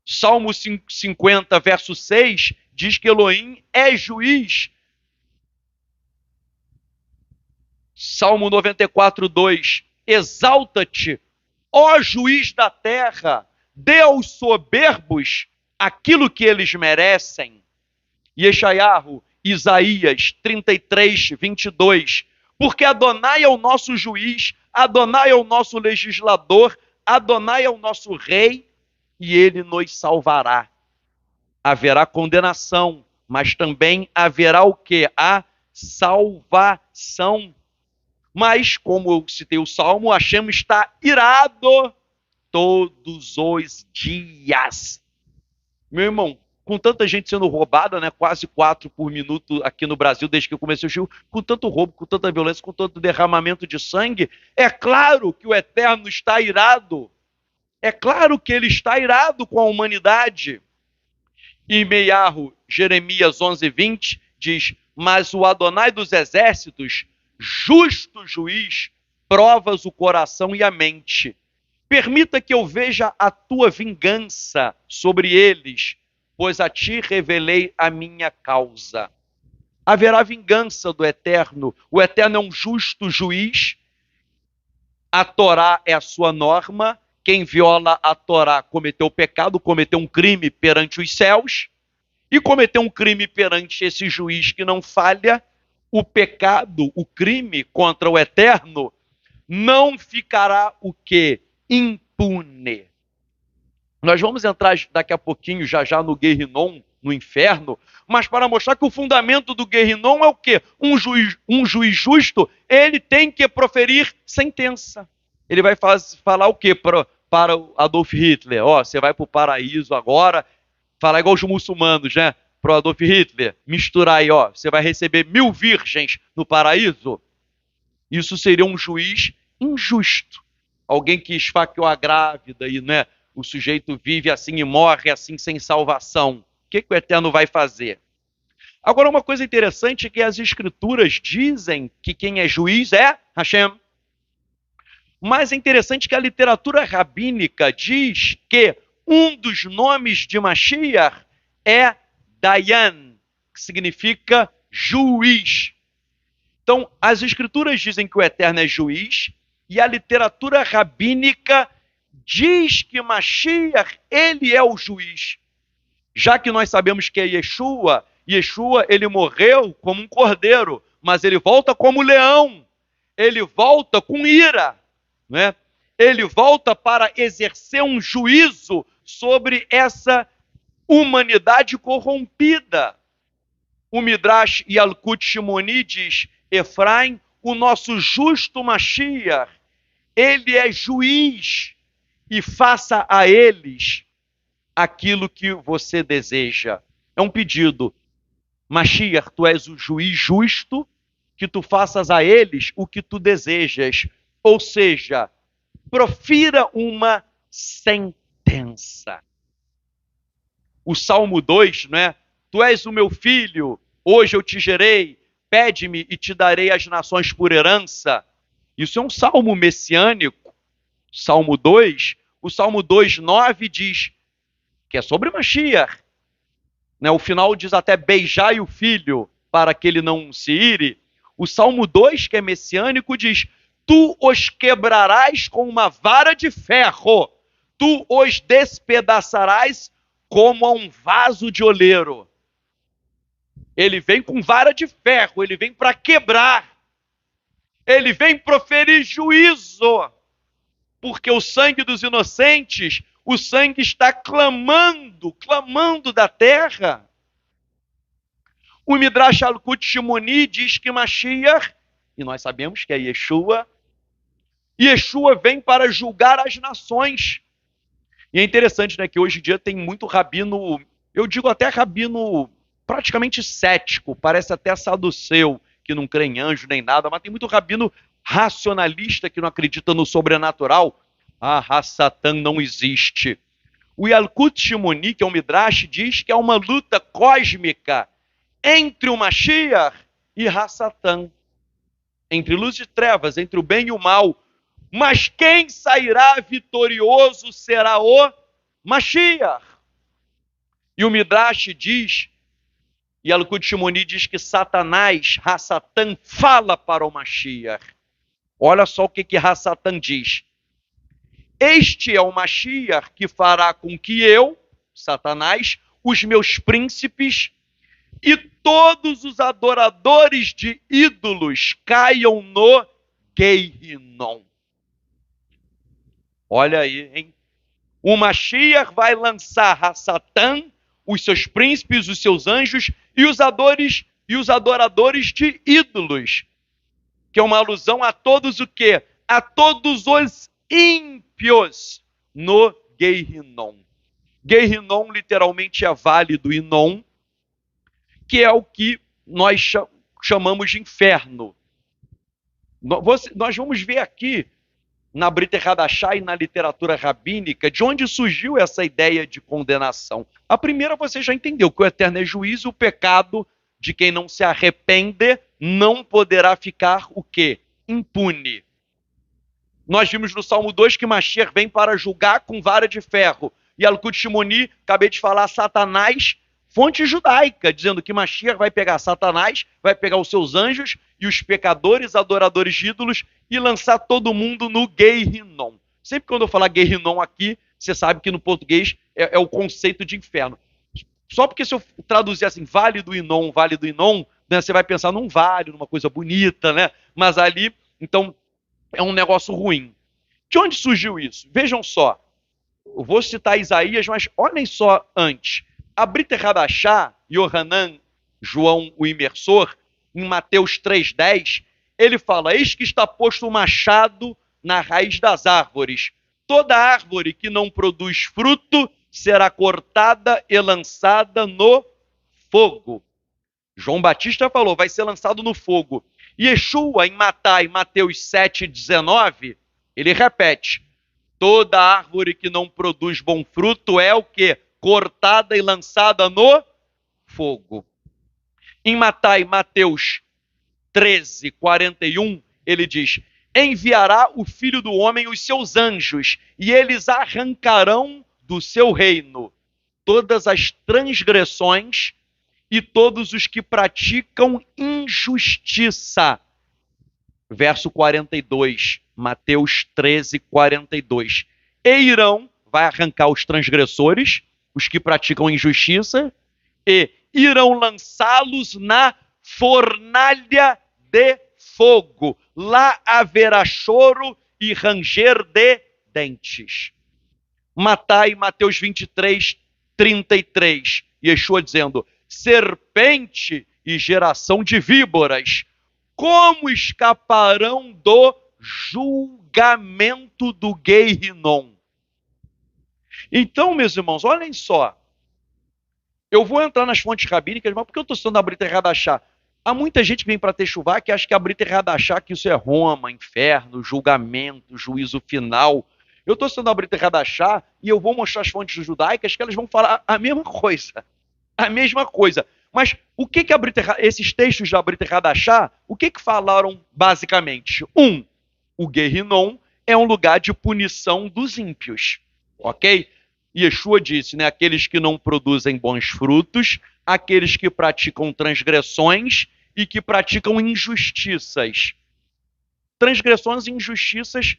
Speaker 1: Salmo 50, verso 6, diz que Elohim é juiz. Salmo 94, 2, exalta-te, ó juiz da terra, dê aos soberbos aquilo que eles merecem. Yeshayahu, Isaías 33, 22, porque Adonai é o nosso juiz, Adonai é o nosso legislador, Adonai é o nosso rei, e ele nos salvará. Haverá condenação, mas também haverá o quê? A salvação. Mas, como eu citei o Salmo, Hashem está irado todos os dias. Meu irmão, com tanta gente sendo roubada, né, quase 4 por minuto aqui no Brasil, desde que eu comecei o show, com tanto roubo, com tanta violência, com tanto derramamento de sangue, é claro que o Eterno está irado. É claro que ele está irado com a humanidade. E Meiarro, Jeremias 11, 20, diz: mas o Adonai dos exércitos, justo juiz, provas o coração e a mente. Permita que eu veja a tua vingança sobre eles, pois a ti revelei a minha causa. Haverá vingança do Eterno. O Eterno é um justo juiz. A Torá é a sua norma. Quem viola a Torá cometeu pecado, cometeu um crime perante os céus, e cometeu um crime perante esse juiz que não falha. O pecado, o crime contra o Eterno, não ficará o quê? Impune. Nós vamos entrar daqui a pouquinho, já no Guerrinon, no inferno, mas para mostrar que o fundamento do Guerrinon é o quê? Um juiz justo, ele tem que proferir sentença. Ele vai falar o quê para o Adolf Hitler? Ó, você vai para o paraíso agora, falar igual os muçulmanos, né? Para o Adolf Hitler, misturar aí, ó, você vai receber 1000 virgens no paraíso. Isso seria um juiz injusto. Alguém que esfaqueou a grávida e, né, o sujeito vive assim e morre assim sem salvação. O que o Eterno vai fazer? Agora, uma coisa interessante é que as escrituras dizem que quem é juiz é Hashem. Mas é interessante que a literatura rabínica diz que um dos nomes de Mashiach é Dayan, que significa juiz. Então, as escrituras dizem que o Eterno é juiz, e a literatura rabínica diz que Mashiach, ele é o juiz. Já que nós sabemos que é Yeshua, ele morreu como um cordeiro, mas ele volta como leão. Ele volta com ira, né? Ele volta para exercer um juízo sobre essa humanidade corrompida. O Midrash Yalkut Shimoni diz: Efraim, o nosso justo Mashiach, ele é juiz e faça a eles aquilo que você deseja. É um pedido. Mashiach, tu és o juiz justo, que tu faças a eles o que tu desejas. Ou seja, profira uma sentença. O Salmo 2, né? Tu és o meu filho, hoje eu te gerei, pede-me e te darei as nações por herança. Isso é um salmo messiânico. Salmo 2, o Salmo 2:9 diz que é sobre Mashiach. Né? O final diz até beijai o filho para que ele não se ire. O Salmo 2, que é messiânico, diz: tu os quebrarás com uma vara de ferro, tu os despedaçarás como a um vaso de oleiro. Ele vem com vara de ferro, ele vem para quebrar, ele vem proferir juízo, porque o sangue dos inocentes, o sangue está clamando da terra. O Midrash Alkut Shimoni diz que Mashiach, e nós sabemos que é Yeshua vem para julgar as nações. E é interessante, né, que hoje em dia tem muito rabino, eu digo até rabino praticamente cético, parece até saduceu, que não crê em anjo nem nada, mas tem muito rabino racionalista que não acredita no sobrenatural. Satã não existe. O Yalkut Shimoni, que é um Midrash, diz que é uma luta cósmica entre o Mashiach e Satã, entre luz e trevas, entre o bem e o mal. Mas quem sairá vitorioso será o Mashiach. E o Midrash diz, e Yalkut Shimoni diz que Satanás, Satã, fala para o Mashiach. Olha só o que Satã diz. Este é o Mashiach que fará com que eu, Satanás, os meus príncipes e todos os adoradores de ídolos caiam no Gehinnom. Olha aí, hein? O Mashiach vai lançar Satã, os seus príncipes, os seus anjos e os adoradores de ídolos, que é uma alusão a todos o quê? A todos os ímpios no Gehinnom. Gehinnom literalmente é vale do Inom, que é o que nós chamamos de inferno. Nós vamos ver aqui na Brit Hadashah e na literatura rabínica, de onde surgiu essa ideia de condenação. A primeira, você já entendeu, que o eterno é juiz, o pecado de quem não se arrepende não poderá ficar o quê? Impune. Nós vimos no Salmo 2 que Mashiach vem para julgar com vara de ferro. E Yalkut Shimoni, acabei de falar, Satanás, fonte judaica, dizendo que Mashiach vai pegar Satanás, vai pegar os seus anjos e os pecadores, adoradores de ídolos, e lançar todo mundo no Gehinnom. Sempre quando eu falar Gehinnom aqui, você sabe que no português é o conceito de inferno. Só porque se eu traduzir assim, vale do Inom, né, você vai pensar num vale, numa coisa bonita, né? Mas ali, então, é um negócio ruim. De onde surgiu isso? Vejam só. Eu vou citar Isaías, mas olhem só antes. A Brit Hadashah, Yohanan, João o imersor, em Mateus 3:10, ele fala: eis que está posto o machado na raiz das árvores. Toda árvore que não produz fruto será cortada e lançada no fogo. João Batista falou, vai ser lançado no fogo. Yeshua, em Mateus 7:19, ele repete: toda árvore que não produz bom fruto é o quê? Cortada e lançada no fogo. Em Mateus 13:41, ele diz: enviará o Filho do Homem os seus anjos, e eles arrancarão do seu reino todas as transgressões e todos os que praticam injustiça. Verso 42, Mateus 13:42. E irão, vai arrancar os transgressores, os que praticam injustiça, e irão lançá-los na fornalha de fogo. Lá haverá choro e ranger de dentes. Mateus 23:33. Yeshua dizendo: serpente e geração de víboras, como escaparão do julgamento do Guerrinom? Então, meus irmãos, olhem só. Eu vou entrar nas fontes rabínicas, mas por que eu estou estudando a Brita Hadashah? Há muita gente que vem para Techuvá que acha que a Brita Hadashah, que isso é Roma, inferno, julgamento, juízo final. Eu estou estudando a Brita Hadashah e eu vou mostrar as fontes judaicas que elas vão falar a mesma coisa. A mesma coisa. Mas o que esses textos da Brita Hadashah, o que falaram basicamente? O Guerrinom é um lugar de punição dos ímpios. Ok? Yeshua disse, né? Aqueles que não produzem bons frutos, aqueles que praticam transgressões e que praticam injustiças. Transgressões e injustiças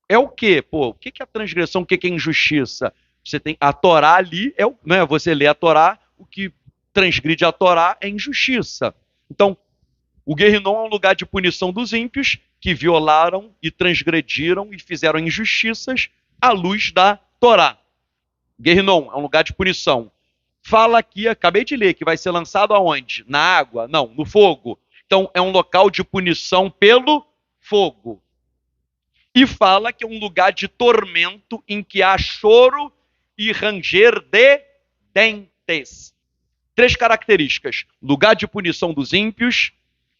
Speaker 1: é o quê? Pô, o que é transgressão? O que é injustiça? Você tem a Torá ali, né? Você lê a Torá, o que transgride a Torá é injustiça. Então, o Guerrinom é um lugar de punição dos ímpios que violaram e transgrediram e fizeram injustiças à luz da Torá. Guerrinom é um lugar de punição. Fala aqui, acabei de ler, que vai ser lançado aonde? Na água? Não, no fogo. Então, é um local de punição pelo fogo. E fala que é um lugar de tormento em que há choro e ranger de dentes. 3 características: lugar de punição dos ímpios,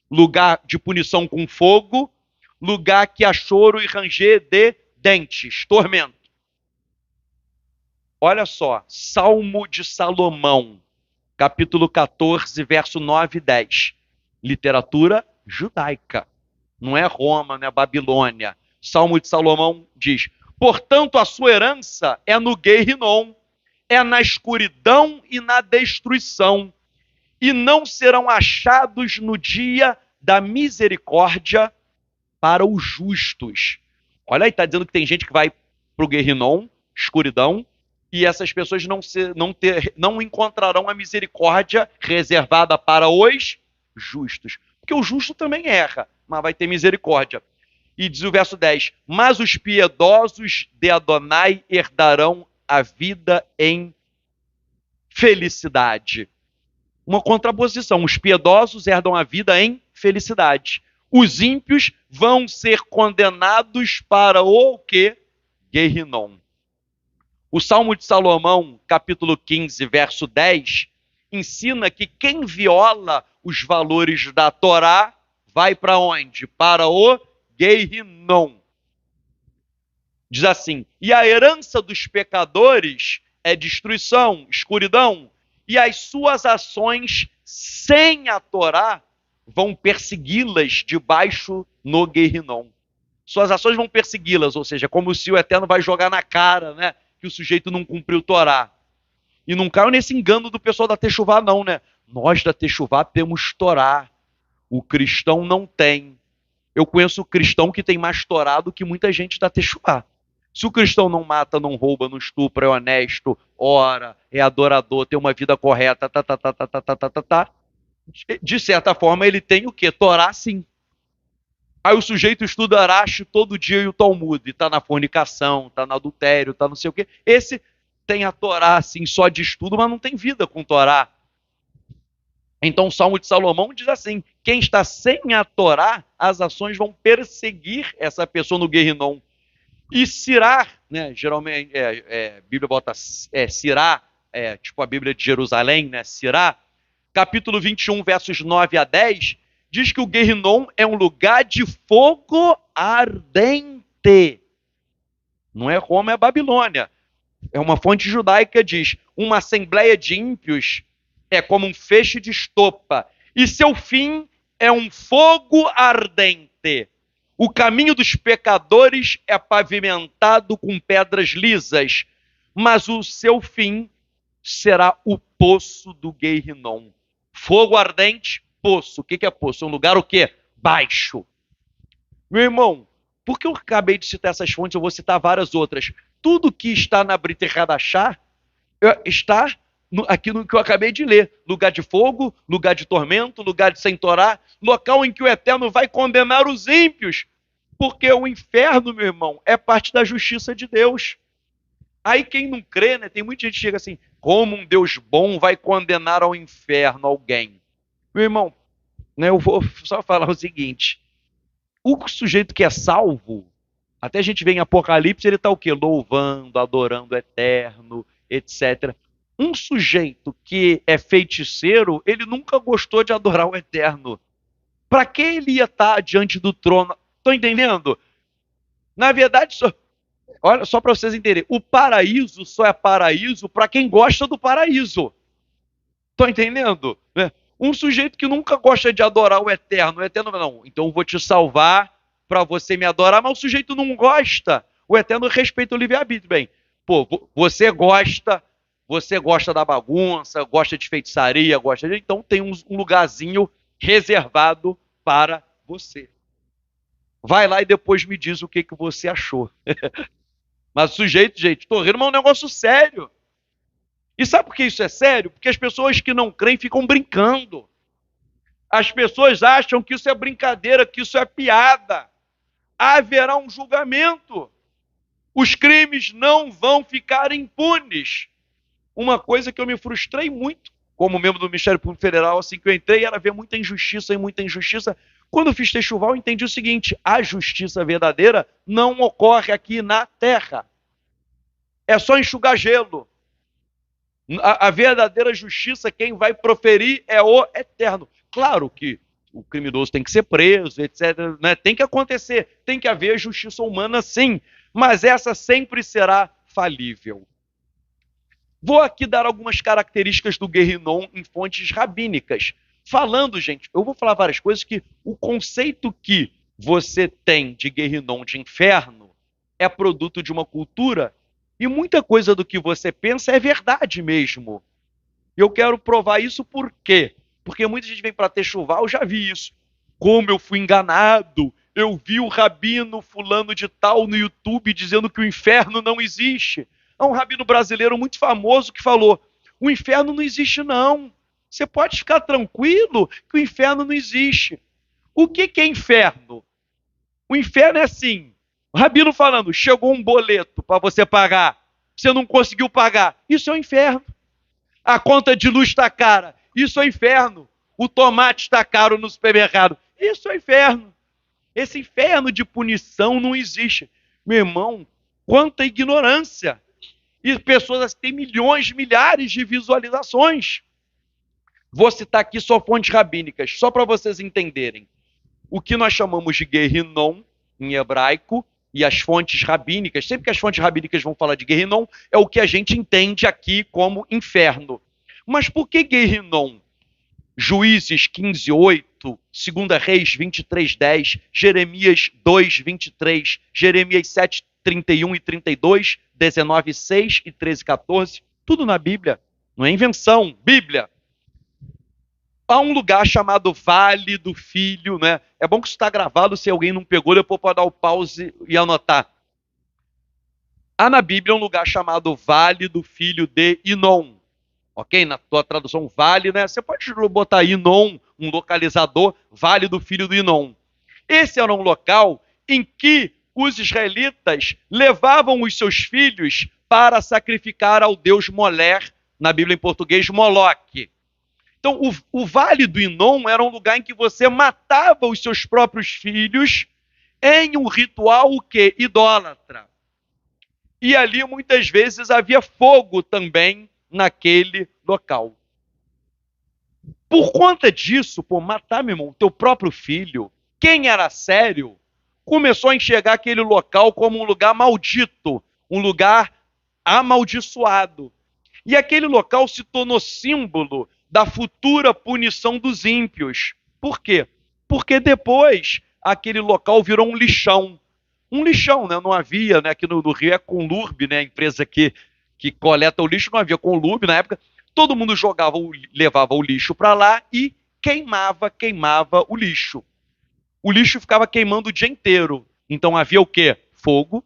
Speaker 1: lugar de punição com fogo, lugar que há choro e ranger de dentes, tormento. Olha só, Salmo de Salomão, capítulo 14, verso 9 e 10. Literatura judaica. Não é Roma, não é Babilônia. Salmo de Salomão diz: portanto, a sua herança é no Guerrinom, é na escuridão e na destruição, e não serão achados no dia da misericórdia para os justos. Olha aí, está dizendo que tem gente que vai para o Guerrinom, escuridão, e essas pessoas não encontrarão a misericórdia reservada para os justos. Porque o justo também erra, mas vai ter misericórdia. E diz o verso 10, mas os piedosos de Adonai herdarão a vida em felicidade. Uma contraposição, os piedosos herdam a vida em felicidade. Os ímpios vão ser condenados para o quê? Guerrinom. O Salmo de Salomão, capítulo 15, verso 10, ensina que quem viola os valores da Torá vai para onde? Para o Guerrinom. Diz assim, e a herança dos pecadores é destruição, escuridão, e as suas ações sem a Torá vão persegui-las debaixo no Guerrinom. Suas ações vão persegui-las, ou seja, como se o Eterno vai jogar na cara, né? Que o sujeito não cumpriu Torá. E não caiu nesse engano do pessoal da Techuvá, não, né? Nós da Techuvá temos Torá. O cristão não tem. Eu conheço cristão que tem mais Torá do que muita gente da Techuvá. Se o cristão não mata, não rouba, não estupra, é honesto, ora, é adorador, tem uma vida correta, de certa forma ele tem o quê? Torá, sim. Aí o sujeito estuda Arashi todo dia e o Talmud, e está na fornicação, está no adultério, está não sei o quê. Esse tem a Torá, assim, só de estudo, mas não tem vida com Torá. Então o Salmo de Salomão diz assim, quem está sem a Torá, as ações vão perseguir essa pessoa no Guerrinom. E Sirá, né, geralmente, a Bíblia bota Sirá, tipo a Bíblia de Jerusalém, né, Sirá, capítulo 21, versos 9 a 10, diz que o Guerrinom é um lugar de fogo ardente. Não é Roma, é Babilônia. É uma fonte judaica, diz, uma assembleia de ímpios é como um feixe de estopa, e seu fim é um fogo ardente. O caminho dos pecadores é pavimentado com pedras lisas, mas o seu fim será o poço do Guerrinom. Fogo ardente, poço. O que é poço? É um lugar o quê? Baixo. Meu irmão, porque eu acabei de citar essas fontes, eu vou citar várias outras. Tudo que está na Brita Hadashah está aqui no que eu acabei de ler. Lugar de fogo, lugar de tormento, lugar de sem Torá, local em que o Eterno vai condenar os ímpios. Porque o inferno, meu irmão, é parte da justiça de Deus. Aí quem não crê, né? Tem muita gente que chega assim, como um Deus bom vai condenar ao inferno alguém? Meu irmão, né? Eu vou só falar o seguinte: o sujeito que é salvo, até a gente vê em Apocalipse, ele está o quê? Louvando, adorando o eterno, etc. Um sujeito que é feiticeiro, ele nunca gostou de adorar o eterno. Para que ele ia estar diante do trono? Estão entendendo? Na verdade, olha só para vocês entenderem, o paraíso só é paraíso para quem gosta do paraíso. Estão entendendo? Um sujeito que nunca gosta de adorar o eterno não, então eu vou te salvar para você me adorar, mas o sujeito não gosta. O eterno respeita o livre-arbítrio. Bem, pô, você gosta da bagunça, gosta de feitiçaria, então tem um lugarzinho reservado para você. Vai lá e depois me diz o que você achou. Mas o sujeito, gente, tô rindo, mas é um negócio sério. E sabe por que isso é sério? Porque as pessoas que não creem ficam brincando. As pessoas acham que isso é brincadeira, que isso é piada. Haverá um julgamento. Os crimes não vão ficar impunes. Uma coisa que eu me frustrei muito, como membro do Ministério Público Federal, assim que eu entrei, era ver muita injustiça e muita injustiça. Quando eu fiz Texuval, eu entendi o seguinte: a justiça verdadeira não ocorre aqui na terra. É só enxugar gelo. A verdadeira justiça, quem vai proferir é o eterno. Claro que o criminoso tem que ser preso, etc. Né? Tem que acontecer, tem que haver justiça humana, sim, mas essa sempre será falível. Vou aqui dar algumas características do Guerrinon em fontes rabínicas. Falando, gente, eu vou falar várias coisas que o conceito que você tem de Guerrinon, de inferno, é produto de uma cultura e muita coisa do que você pensa é verdade mesmo. E eu quero provar isso por quê? Porque muita gente vem para Texuval, eu já vi isso. Como eu fui enganado, eu vi o rabino fulano de tal no YouTube dizendo que o inferno não existe. Há um rabino brasileiro muito famoso que falou: o inferno não existe não. Você pode ficar tranquilo que o inferno não existe. O que é inferno? O inferno é assim, o rabino falando, chegou um boleto para você pagar, você não conseguiu pagar, isso é o inferno. A conta de luz está cara, isso é o inferno. O tomate está caro no supermercado, isso é o inferno. Esse inferno de punição não existe. Meu irmão, quanta ignorância. E pessoas têm milhões, milhares de visualizações. Vou citar aqui só fontes rabínicas, só para vocês entenderem. O que nós chamamos de Guerrinon, em hebraico, e as fontes rabínicas, sempre que as fontes rabínicas vão falar de Guerrinon, é o que a gente entende aqui como inferno. Mas por que Guerrinon? Juízes 15:8, 2 Reis 23:10, Jeremias 2:23, Jeremias 7:31 e 32, 19:6 e 13:14, tudo na Bíblia, não é invenção, Bíblia. Há um lugar chamado Vale do Filho, né? É bom que isso está gravado, se alguém não pegou, depois pode dar o pause e anotar. Há na Bíblia um lugar chamado Vale do Filho de Inom. Ok? Na tua tradução, vale, né? Você pode botar Inom, um localizador, Vale do Filho do Inom. Esse era um local em que os israelitas levavam os seus filhos para sacrificar ao deus Moler, na Bíblia em português, Moloque. Então, o Vale do Inom era um lugar em que você matava os seus próprios filhos em um ritual o quê? Idólatra. E ali, muitas vezes, havia fogo também naquele local. Por conta disso, matar, meu irmão, teu próprio filho, quem era sério, começou a enxergar aquele local como um lugar maldito, um lugar amaldiçoado. E aquele local se tornou símbolo da futura punição dos ímpios. Por quê? Porque depois aquele local virou um lixão. Um lixão, né? Não havia, né? Aqui no Rio é Conlurb, né? A empresa que coleta o lixo, não havia Conlurb na época. Todo mundo levava o lixo para lá e queimava o lixo. O lixo ficava queimando o dia inteiro. Então havia o quê? Fogo.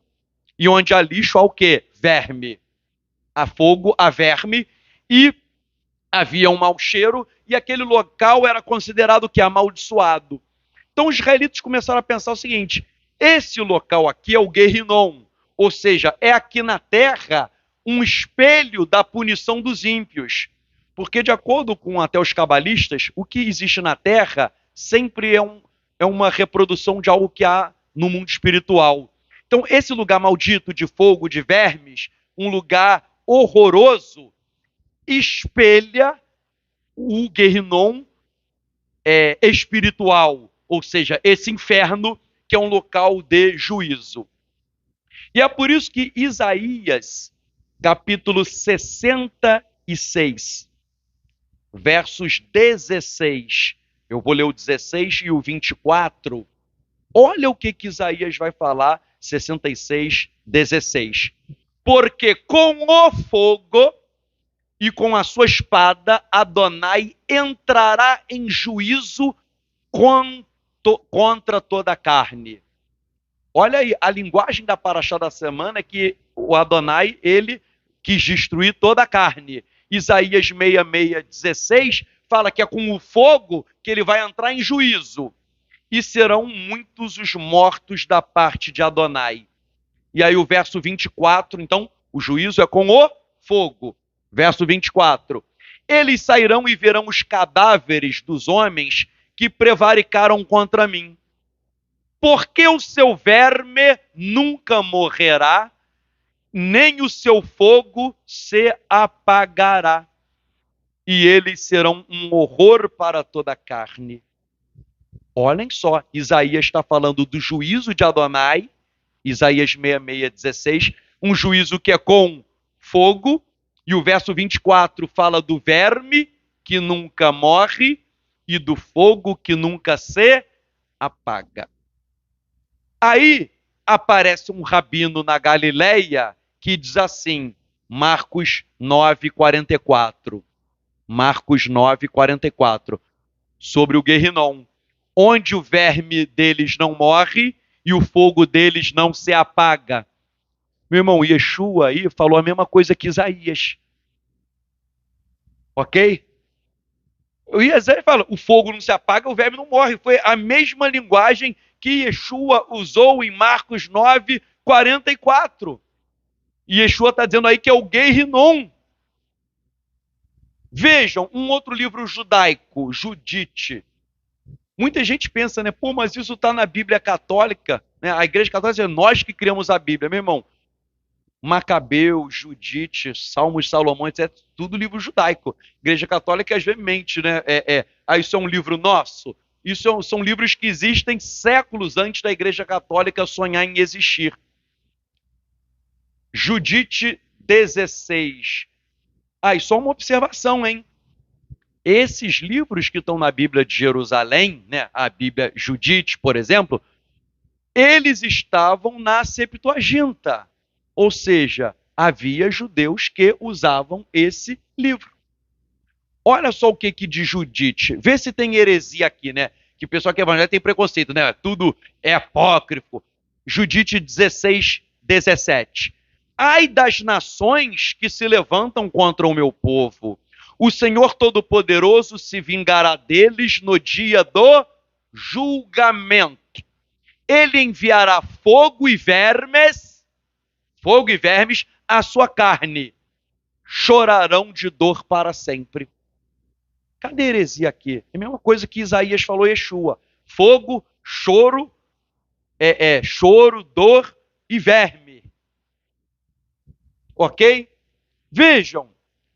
Speaker 1: E onde há lixo há o quê? Verme. Há fogo, há verme e havia um mau cheiro e aquele local era considerado que amaldiçoado. Então os israelitas começaram a pensar o seguinte: esse local aqui é o Guerrinon, ou seja, é aqui na terra um espelho da punição dos ímpios. Porque de acordo com até os cabalistas, o que existe na terra sempre é uma reprodução de algo que há no mundo espiritual. Então, esse lugar maldito de fogo, de vermes, um lugar horroroso, espelha o Guerrinom espiritual, ou seja, esse inferno que é um local de juízo. E é por isso que Isaías, capítulo 66, versos 16, eu vou ler o 16 e o 24, olha o que Isaías vai falar, 66, 16. Porque com o fogo e com a sua espada, Adonai entrará em juízo contra toda a carne. Olha aí, a linguagem da paraxá da semana é que o Adonai, ele quis destruir toda a carne. Isaías 66, 16 fala que é com o fogo que ele vai entrar em juízo. E serão muitos os mortos da parte de Adonai. E aí o verso 24, então, o juízo é com o fogo. Verso 24. Eles sairão e verão os cadáveres dos homens que prevaricaram contra mim. Porque o seu verme nunca morrerá, nem o seu fogo se apagará. E eles serão um horror para toda a carne. Olhem só, Isaías está falando do juízo de Adonai, Isaías 66, 16, um juízo que é com fogo, e o verso 24 fala do verme que nunca morre e do fogo que nunca se apaga. Aí aparece um rabino na Galileia que diz assim, Marcos 9, 44. Marcos 9, 44. Sobre o Guerrinom. Onde o verme deles não morre e o fogo deles não se apaga. Meu irmão, Yeshua aí falou a mesma coisa que Isaías. Ok? O Isaías fala, o fogo não se apaga, o verme não morre. Foi a mesma linguagem que Yeshua usou em Marcos 9, 44. E Yeshua está dizendo aí que é o Guerrinom. Vejam, um outro livro judaico, Judite. Muita gente pensa, né? Pô, mas isso está na Bíblia Católica. Né? A Igreja Católica diz, nós que criamos a Bíblia. Meu irmão, Macabeu, Judite, Salmos, Salomão, etc. Tudo livro judaico. Igreja Católica às vezes mente, né? Isso é um livro nosso. Isso são livros que existem séculos antes da Igreja Católica sonhar em existir. Judite 16. E só uma observação, hein? Esses livros que estão na Bíblia de Jerusalém, né, a Bíblia Judite, por exemplo, eles estavam na Septuaginta. Ou seja, havia judeus que usavam esse livro. Olha só o que diz Judite. Vê se tem heresia aqui, né? Que o pessoal que é evangélico tem preconceito, né? Tudo é apócrifo. Judite 16, 17. Ai das nações que se levantam contra o meu povo. O Senhor Todo-Poderoso se vingará deles no dia do julgamento. Ele enviará fogo e vermes à sua carne. Chorarão de dor para sempre. Cadê a heresia aqui? É a mesma coisa que Isaías falou Yeshua. Fogo, choro, choro, dor e verme. Ok? Vejam,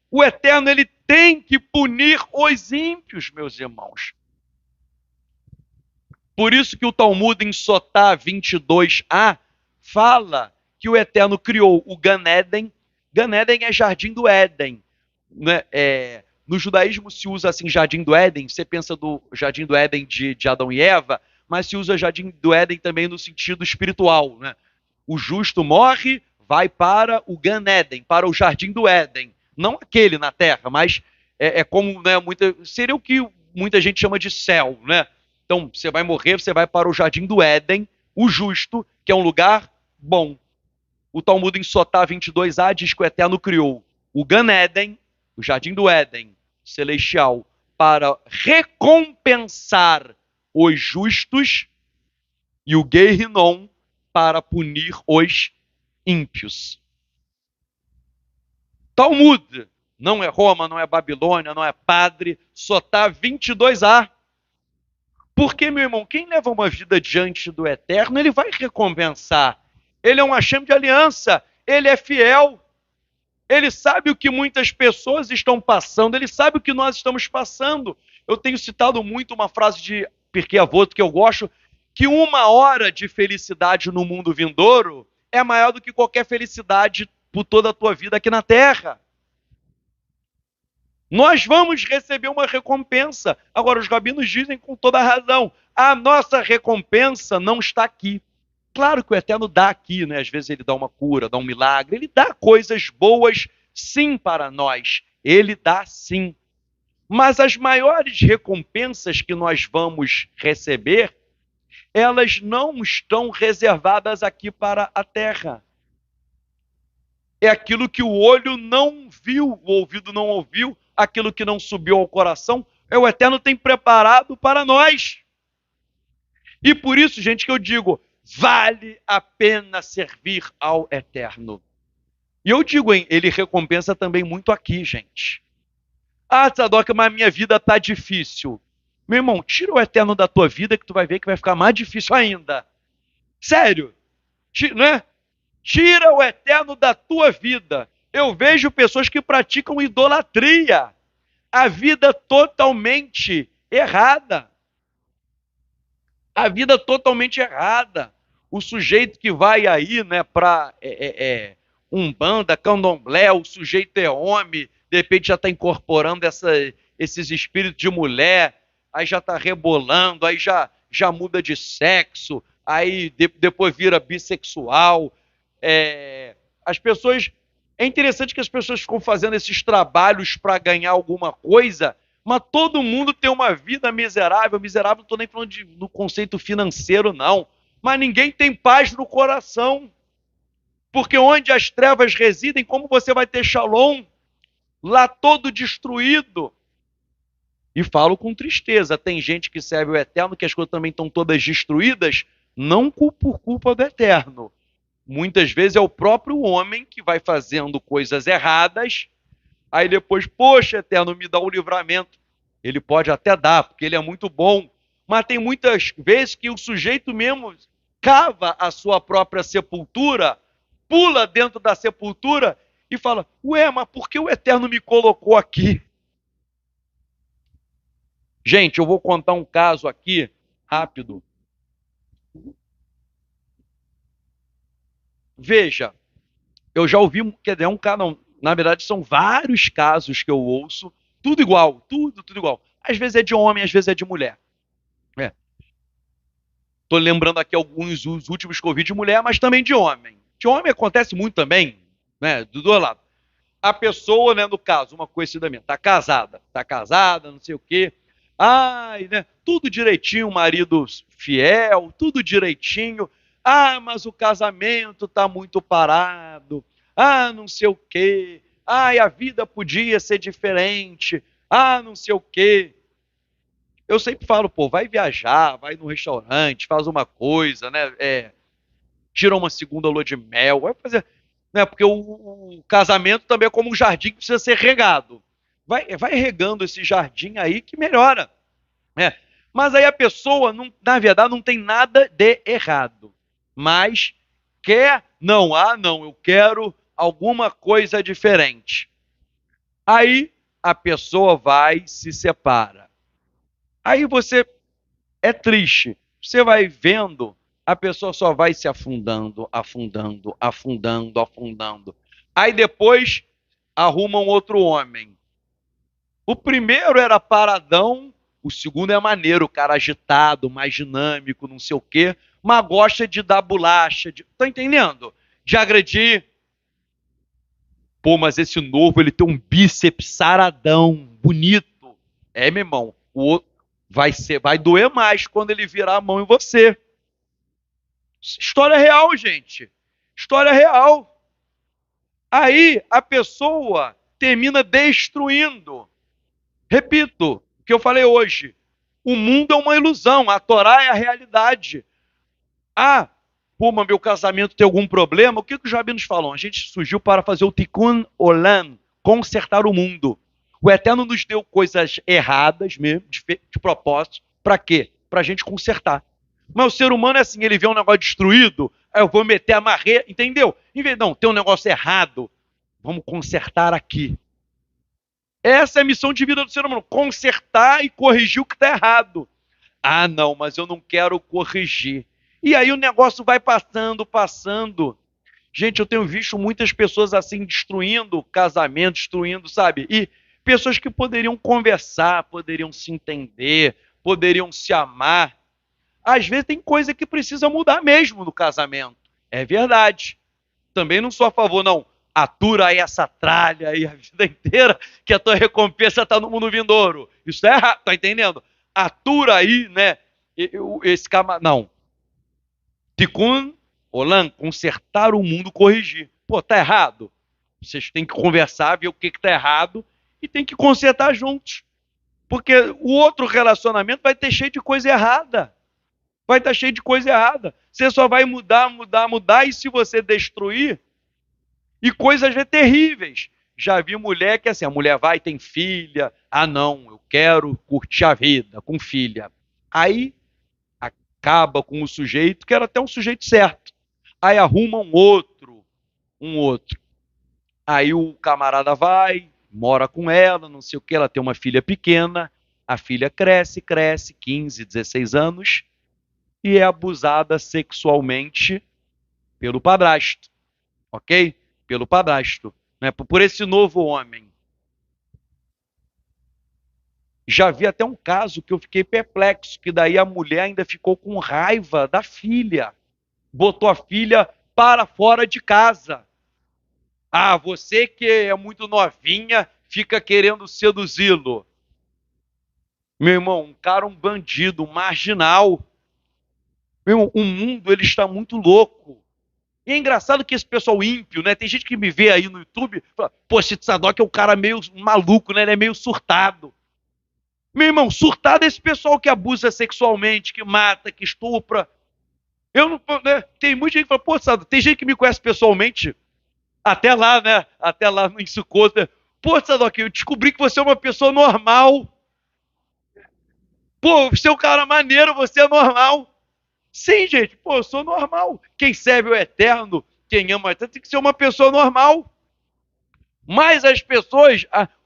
Speaker 1: o Eterno, ele tem que punir os ímpios, meus irmãos. Por isso que o Talmud em Sotá 22a fala que o Eterno criou o Gan Eden. Gan Eden é Jardim do Éden. Né? No judaísmo se usa assim Jardim do Éden, você pensa do Jardim do Éden de Adão e Eva, mas se usa Jardim do Éden também no sentido espiritual. Né? O justo morre, vai para o Gan Eden, para o Jardim do Éden. Não aquele na Terra, mas como, né, seria o que muita gente chama de céu. Né? Então, você vai morrer, você vai para o Jardim do Éden, o justo, que é um lugar bom. O Talmud em Sotá 22a diz que o Eterno criou o Gan Eden, o Jardim do Éden celestial, para recompensar os justos e o Guerrinom para punir os ímpios. Talmud, não é Roma, não é Babilônia, não é padre, Sotá 22a. Porque, meu irmão, quem leva uma vida diante do Eterno, ele vai recompensar. Ele é um Hashem de aliança, ele é fiel. Ele sabe o que muitas pessoas estão passando, ele sabe o que nós estamos passando. Eu tenho citado muito uma frase de Pirkei Avot que eu gosto, que 1 hora de felicidade no mundo vindouro é maior do que qualquer felicidade por toda a tua vida aqui na Terra. Nós vamos receber uma recompensa. Agora, os rabinos dizem com toda a razão, a nossa recompensa não está aqui. Claro que o Eterno dá aqui, né? Às vezes ele dá uma cura, dá um milagre, ele dá coisas boas sim para nós. Ele dá sim. Mas as maiores recompensas que nós vamos receber, elas não estão reservadas aqui para a terra. É aquilo que o olho não viu, o ouvido não ouviu, aquilo que não subiu ao coração, o Eterno tem preparado para nós. E por isso, gente, que eu digo, vale a pena servir ao Eterno. E eu digo, hein, ele recompensa também muito aqui, gente. Ah, Tzadok, mas a minha vida está difícil. Meu irmão, tira o Eterno da tua vida que tu vai ver que vai ficar mais difícil ainda. Sério, né? Tira o Eterno da tua vida. Eu vejo pessoas que praticam idolatria. A vida totalmente errada. A vida totalmente errada. O sujeito que vai aí, né, para Umbanda, Candomblé, o sujeito é homem, de repente já está incorporando esses espíritos de mulher, aí já está rebolando, aí já muda de sexo, aí depois vira bissexual. As pessoas... É interessante que as pessoas ficam fazendo esses trabalhos para ganhar alguma coisa, mas todo mundo tem uma vida miserável. Miserável, não estou nem falando no conceito financeiro, não. Mas ninguém tem paz no coração. Porque onde as trevas residem, como você vai ter shalom? Lá todo destruído. E falo com tristeza, tem gente que serve o Eterno, que as coisas também estão todas destruídas, não por culpa do Eterno. Muitas vezes é o próprio homem que vai fazendo coisas erradas, aí depois, poxa, Eterno, me dá um livramento. Ele pode até dar, porque ele é muito bom, mas tem muitas vezes que o sujeito mesmo cava a sua própria sepultura, pula dentro da sepultura e fala, ué, mas por que o Eterno me colocou aqui? Gente, eu vou contar um caso aqui, rápido. Veja, eu já ouvi, quer dizer, um caso, não, na verdade são vários casos que eu ouço, tudo igual, tudo igual. Às vezes é de homem, às vezes é de mulher. Estou lembrando aqui alguns os últimos que eu ouvi de mulher, mas também de homem. De homem acontece muito também, né, do dois lados. A pessoa, né, no caso, uma conhecida minha, está casada, não sei o quê, ai, né, tudo direitinho, o marido fiel, tudo direitinho, ah, mas o casamento está muito parado, ah, não sei o quê, ai, a vida podia ser diferente, ah, não sei o quê. Eu sempre falo, pô, vai viajar, vai num restaurante, faz uma coisa, né, tira uma segunda lua de mel, vai fazer, né, porque o casamento também é como um jardim que precisa ser regado. Vai regando esse jardim aí que melhora. Né? Mas aí a pessoa, não, na verdade, não tem nada de errado. Mas quer, não, eu quero alguma coisa diferente. Aí a pessoa vai se separa. Aí você é triste. Você vai vendo, a pessoa só vai se afundando, afundando, afundando, afundando. Aí depois arruma um outro homem. O primeiro era paradão, o segundo é maneiro, o cara agitado, mais dinâmico, não sei o quê, mas gosta de dar bolacha, tá entendendo? De agredir. Pô, mas esse novo, ele tem um bíceps saradão, bonito. É, meu irmão, o outro vai doer mais quando ele virar a mão em você. História real, gente. História real. Aí a pessoa termina destruindo. Repito, o que eu falei hoje. O mundo é uma ilusão, a Torá é a realidade. Ah, pô, mas meu casamento tem algum problema? O que os rabinos falam? A gente surgiu para fazer o Tikkun Olam, consertar o mundo. O Eterno nos deu coisas erradas mesmo, de propósito. Para quê? para a gente consertar. Mas o ser humano é assim, ele vê um negócio destruído, aí eu vou meter a marreta, entendeu? Em vez de, não, tem um negócio errado, vamos consertar aqui. Essa é a missão de vida do ser humano, consertar e corrigir o que está errado. Ah, não, mas eu não quero corrigir. E aí o negócio vai passando, passando. Gente, eu tenho visto muitas pessoas assim destruindo casamento, destruindo, sabe? E pessoas que poderiam conversar, poderiam se entender, poderiam se amar. Às vezes tem coisa que precisa mudar mesmo no casamento. É verdade. Também não sou a favor, não. Atura aí essa tralha aí a vida inteira, que a tua recompensa está no mundo vindouro. Isso é errado, tá entendendo? Atura aí, né? Esse camarada. Não. Tikkun Olam, consertar o mundo, corrigir. Pô, tá errado? Vocês têm que conversar, ver o que tá errado e tem que consertar juntos. Porque o outro relacionamento vai ter cheio de coisa errada. Vai estar cheio de coisa errada. Você só vai mudar, mudar, mudar, e se você destruir, e coisas terríveis. Já vi mulher que assim, a mulher vai e tem filha. Ah, não, eu quero curtir a vida com filha. Aí acaba com o sujeito, que era até um sujeito certo. Aí arruma um outro, um outro. Aí o camarada vai, mora com ela, não sei o que, ela tem uma filha pequena, a filha cresce, cresce, 15, 16 anos, e é abusada sexualmente pelo padrasto, ok? Pelo padrasto, né? Por esse novo homem. Já vi até um caso que eu fiquei perplexo, que daí a mulher ainda ficou com raiva da filha, botou a filha para fora de casa. Ah, você que é muito novinha, fica querendo seduzi-lo. Meu irmão, um cara, um bandido, um marginal. Meu irmão, o mundo, ele está muito louco. E é engraçado que esse pessoal ímpio, né? Tem gente que me vê aí no YouTube e fala, pô, esse Tzadok é um cara meio maluco, né? Ele é meio surtado. Meu irmão, surtado é esse pessoal que abusa sexualmente, que mata, que estupra. Eu não, né? Tem muita gente que fala, pô, Tzadok, tem gente que me conhece pessoalmente, até lá, né? Até lá em Sukkot. Pô, Tzadok, eu descobri que você é uma pessoa normal. Pô, você é um cara maneiro, você é normal. Sim, gente, pô, eu sou normal. Quem serve o eterno, quem ama o eterno, tem que ser uma pessoa normal. Mas as pessoas,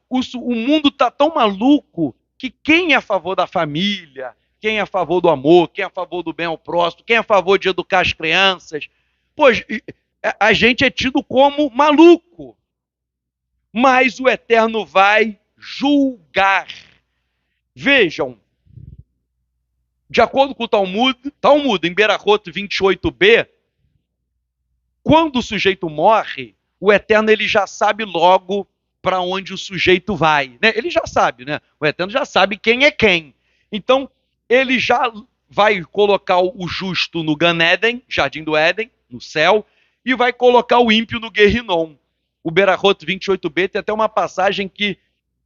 Speaker 1: o mundo tá tão maluco que quem é a favor da família, quem é a favor do amor, quem é a favor do bem ao próximo, quem é a favor de educar as crianças, pois a gente é tido como maluco. Mas o eterno vai julgar. Vejam, de acordo com o Talmud em Berachot 28b, quando o sujeito morre, o Eterno ele já sabe logo para onde o sujeito vai. Né? Ele já sabe, né? O Eterno já sabe quem é quem. Então, ele já vai colocar o justo no Gan Eden, Jardim do Éden, no céu, e vai colocar o ímpio no Guerrinom. O Berachot 28b tem até uma passagem que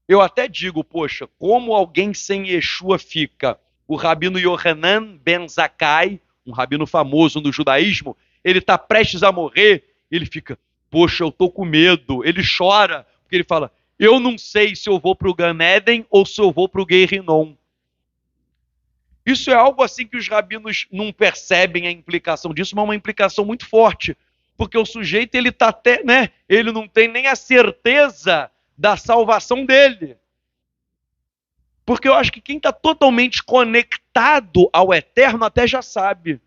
Speaker 1: eu até digo, poxa, como alguém sem Yeshua fica? O rabino Yohanan ben Zakkai, um rabino famoso no judaísmo, ele está prestes a morrer, ele fica, poxa, eu estou com medo. Ele chora, porque ele fala, eu não sei se eu vou para o Gan Eden ou se eu vou para o Guerrinom. Isso é algo assim que os rabinos não percebem a implicação disso, mas é uma implicação muito forte, porque o sujeito, ele está até, né, ele não tem nem a certeza da salvação dele. Porque eu acho que quem está totalmente conectado ao eterno até já sabe.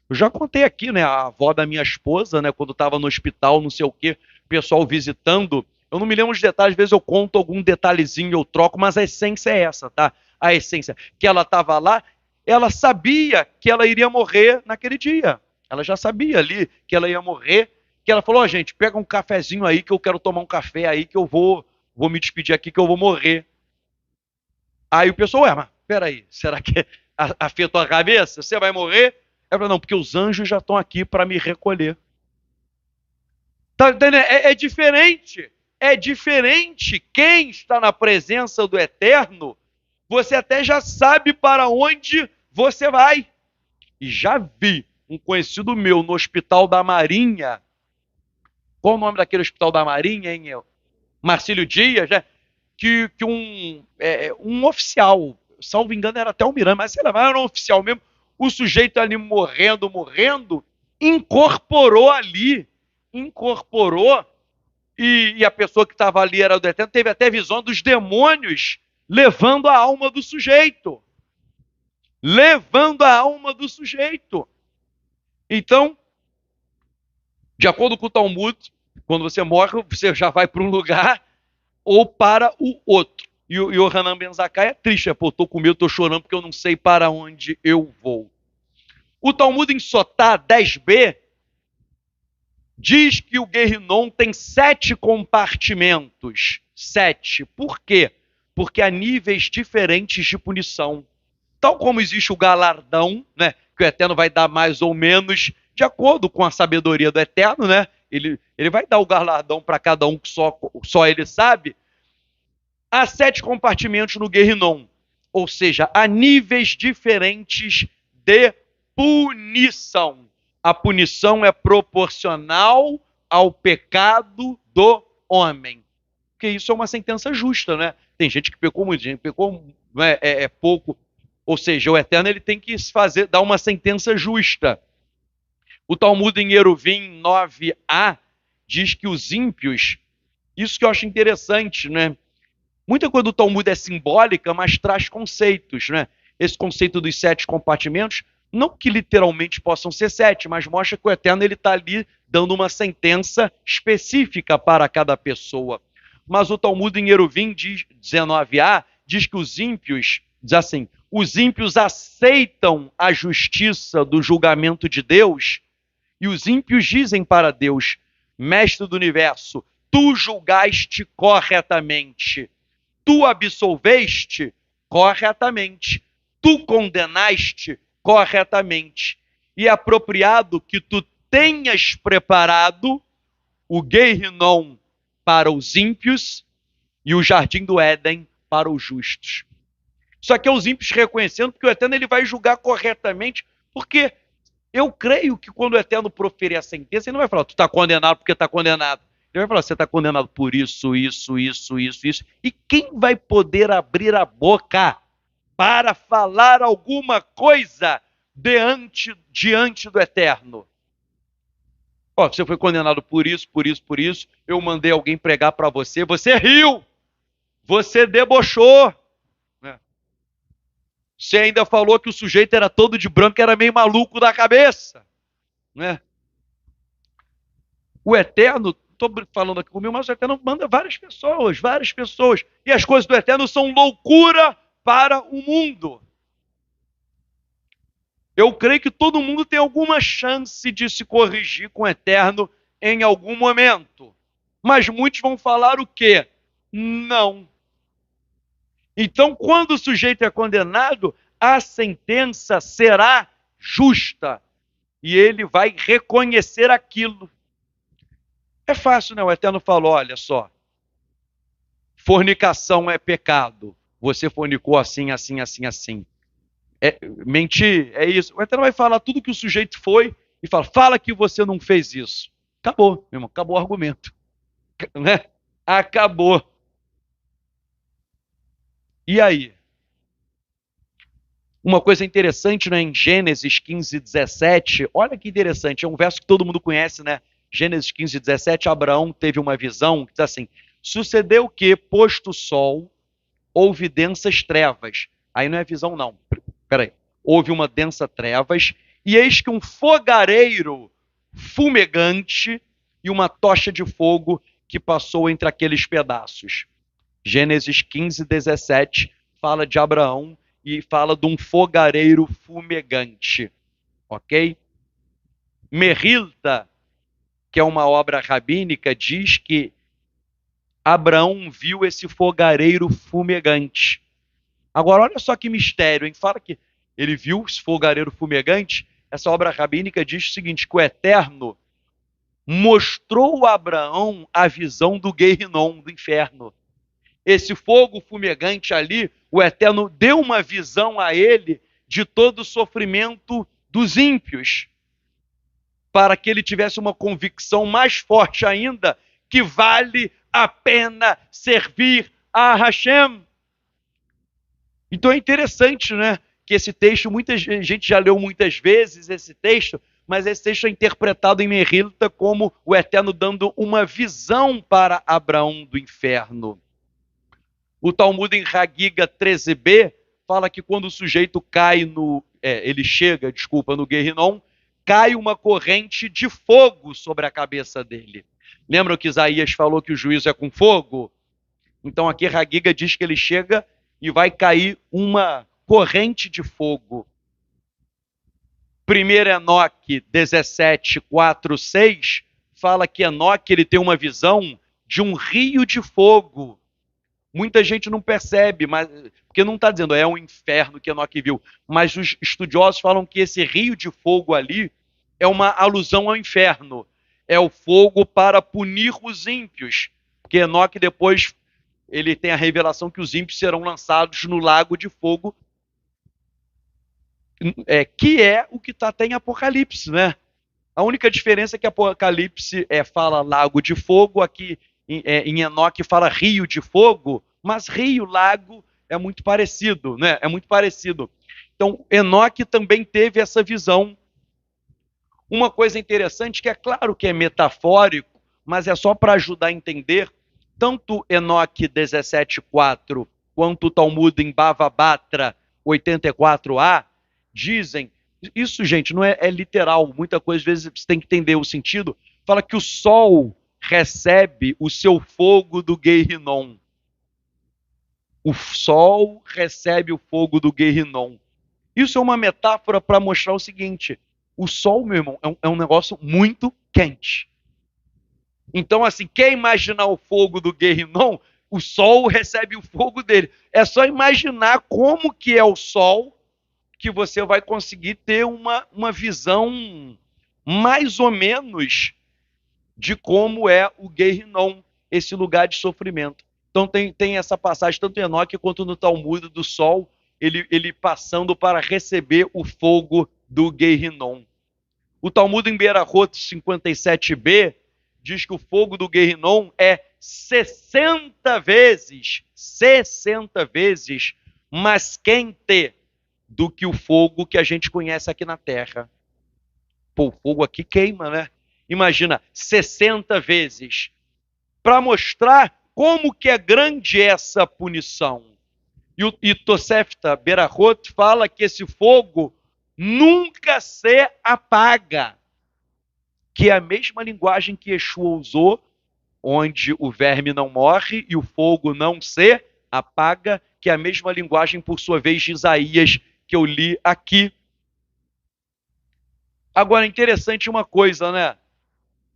Speaker 1: Eu já contei aqui, né? A avó da minha esposa, né? Quando estava no hospital, não sei o quê, pessoal visitando. Eu não me lembro os detalhes, às vezes eu conto algum detalhezinho, eu troco, mas a essência é essa, tá? A essência. Que ela estava lá, ela sabia que ela iria morrer naquele dia. Ela já sabia ali que ela ia morrer. Que ela falou, gente, pega um cafezinho aí, que eu quero tomar um café aí, que eu vou me despedir aqui, que eu vou morrer. Aí o pessoal, mas peraí, será que afetou a cabeça? Você vai morrer? Ela falou, não, porque os anjos já estão aqui para me recolher. Tá entendendo? É diferente. É diferente. Quem está na presença do Eterno, você até já sabe para onde você vai. E já vi um conhecido meu no Hospital da Marinha. Qual o nome daquele Hospital da Marinha, hein? Marcílio Dias, né? Que um oficial, salvo engano, era até o Miranda, mas sei lá, mas era um oficial mesmo. O sujeito ali morrendo, incorporou ali, e a pessoa que estava ali era do Eterno, teve até visão dos demônios levando a alma do sujeito. Levando a alma do sujeito. Então, de acordo com o Talmud, quando você morre, você já vai para um lugar ou para o outro. E o Yohanan Ben Zakkai é triste, pô, estou com medo, estou chorando porque eu não sei para onde eu vou. O Talmud em Sotá 10b diz que o Guerrinom tem 7 compartimentos. 7. Por quê? Porque há níveis diferentes de punição. Tal como existe o galardão, né, que o Eterno vai dar mais ou menos de acordo com a sabedoria do Eterno, né? Ele vai dar o galardão para cada um que só ele sabe. Há 7 compartimentos no Guerrinom, ou seja, há níveis diferentes de punição. A punição é proporcional ao pecado do homem. Porque isso é uma sentença justa, né? Tem gente que pecou muito, gente que pecou pouco. Ou seja, o Eterno ele tem que dar uma sentença justa. O Talmud em Eruvim 9a diz que os ímpios, isso que eu acho interessante, né? Muita coisa do Talmud é simbólica, mas traz conceitos, né? Esse conceito dos 7 compartimentos, não que literalmente possam ser 7, mas mostra que o Eterno está ali dando uma sentença específica para cada pessoa. Mas o Talmud em Eruvim 19a diz que os ímpios, diz assim, os ímpios aceitam a justiça do julgamento de Deus, e os ímpios dizem para Deus, Mestre do Universo, tu julgaste corretamente, tu absolveste corretamente, tu condenaste corretamente, e é apropriado que tu tenhas preparado o Guerrinom para os ímpios e o Jardim do Éden para os justos. Isso aqui é os ímpios reconhecendo que o Eterno ele vai julgar corretamente, porque eu creio que quando o Eterno proferir a sentença, ele não vai falar, tu está condenado porque está condenado. Ele vai falar, você está condenado por isso. E quem vai poder abrir a boca para falar alguma coisa diante do Eterno? Ó, você foi condenado por isso. Eu mandei alguém pregar para você. Você riu. Você debochou. Você ainda falou que o sujeito era todo de branco, era meio maluco da cabeça. Né? O Eterno, estou falando aqui comigo, mas o Eterno manda várias pessoas. E as coisas do Eterno são loucura para o mundo. Eu creio que todo mundo tem alguma chance de se corrigir com o Eterno em algum momento. Mas muitos vão falar o quê? Não. Então, quando o sujeito é condenado, a sentença será justa. E ele vai reconhecer aquilo. É fácil, né? O Eterno falou, olha só, fornicação é pecado. Você fornicou assim. Mentir, é isso. O Eterno vai falar tudo que o sujeito foi e fala que você não fez isso. Acabou, meu irmão, acabou o argumento. Né? Acabou. E aí? Uma coisa interessante, né, em Gênesis 15:17, olha que interessante, é um verso que todo mundo conhece, né? Gênesis 15:17, Abraão teve uma visão que diz assim, sucedeu que, posto o sol, houve densas trevas. Aí não é visão não, peraí. Houve uma densa trevas, e eis que um fogareiro fumegante e uma tocha de fogo que passou entre aqueles pedaços. Gênesis 15:17 fala de Abraão e fala de um fogareiro fumegante, ok? Merilta, que é uma obra rabínica, diz que Abraão viu esse fogareiro fumegante. Agora, olha só que mistério, hein? Fala que ele viu esse fogareiro fumegante. Essa obra rabínica diz o seguinte, que o Eterno mostrou a Abraão a visão do Guerrinom, do inferno. Esse fogo fumegante ali, o Eterno deu uma visão a ele de todo o sofrimento dos ímpios, para que ele tivesse uma convicção mais forte ainda, que vale a pena servir a Hashem. Então é interessante, né? Que esse texto, muita gente já leu muitas vezes esse texto, mas esse texto é interpretado em Merrilta como o Eterno dando uma visão para Abraão do inferno. O Talmud em Hagiga 13b fala que quando o sujeito cai ele chega, desculpa, no Guerrinom, cai uma corrente de fogo sobre a cabeça dele. Lembram que Isaías falou que o juízo é com fogo? Então aqui Hagiga diz que ele chega e vai cair uma corrente de fogo. 1 Enoque 17, 4, 6 fala que Enoque ele tem uma visão de um rio de fogo. Muita gente não percebe, mas porque não está dizendo é um inferno que Enoque viu, mas os estudiosos falam que esse rio de fogo ali é uma alusão ao inferno. É o fogo para punir os ímpios. Porque Enoque depois ele tem a revelação que os ímpios serão lançados no lago de fogo, que é o que está até em Apocalipse, né? A única diferença é que Apocalipse fala lago de fogo, aqui em Enoque fala rio de fogo, mas rio, lago é muito parecido, né? É muito parecido. Então, Enoque também teve essa visão. Uma coisa interessante que é claro que é metafórico, mas é só para ajudar a entender, tanto Enoque 17:4 quanto o Talmud em Bava Batra 84a dizem, isso gente não é literal, muita coisa às vezes você tem que entender o sentido, fala que o sol recebe o seu fogo do Guerrinom. O sol recebe o fogo do Guerrinom. Isso é uma metáfora para mostrar o seguinte, o sol, meu irmão, é um negócio muito quente. Então, assim, quer imaginar o fogo do Guerrinom? O sol recebe o fogo dele. É só imaginar como que é o sol que você vai conseguir ter uma visão mais ou menos de como é o Guerrinom, esse lugar de sofrimento. Então tem essa passagem, tanto em Enoque quanto no Talmud, do sol, ele passando para receber o fogo do Guerrinom. O Talmud em Berahot 57b diz que o fogo do Guerrinom é 60 vezes mais quente do que o fogo que a gente conhece aqui na Terra. Pô, o fogo aqui queima, né? Imagina, 60 vezes. Para mostrar como que é grande essa punição. E Tosefta Berahot fala que esse fogo nunca se apaga. Que é a mesma linguagem que Yeshua usou, onde o verme não morre e o fogo não se apaga, que é a mesma linguagem, por sua vez, de Isaías, que eu li aqui. Agora, interessante uma coisa, né?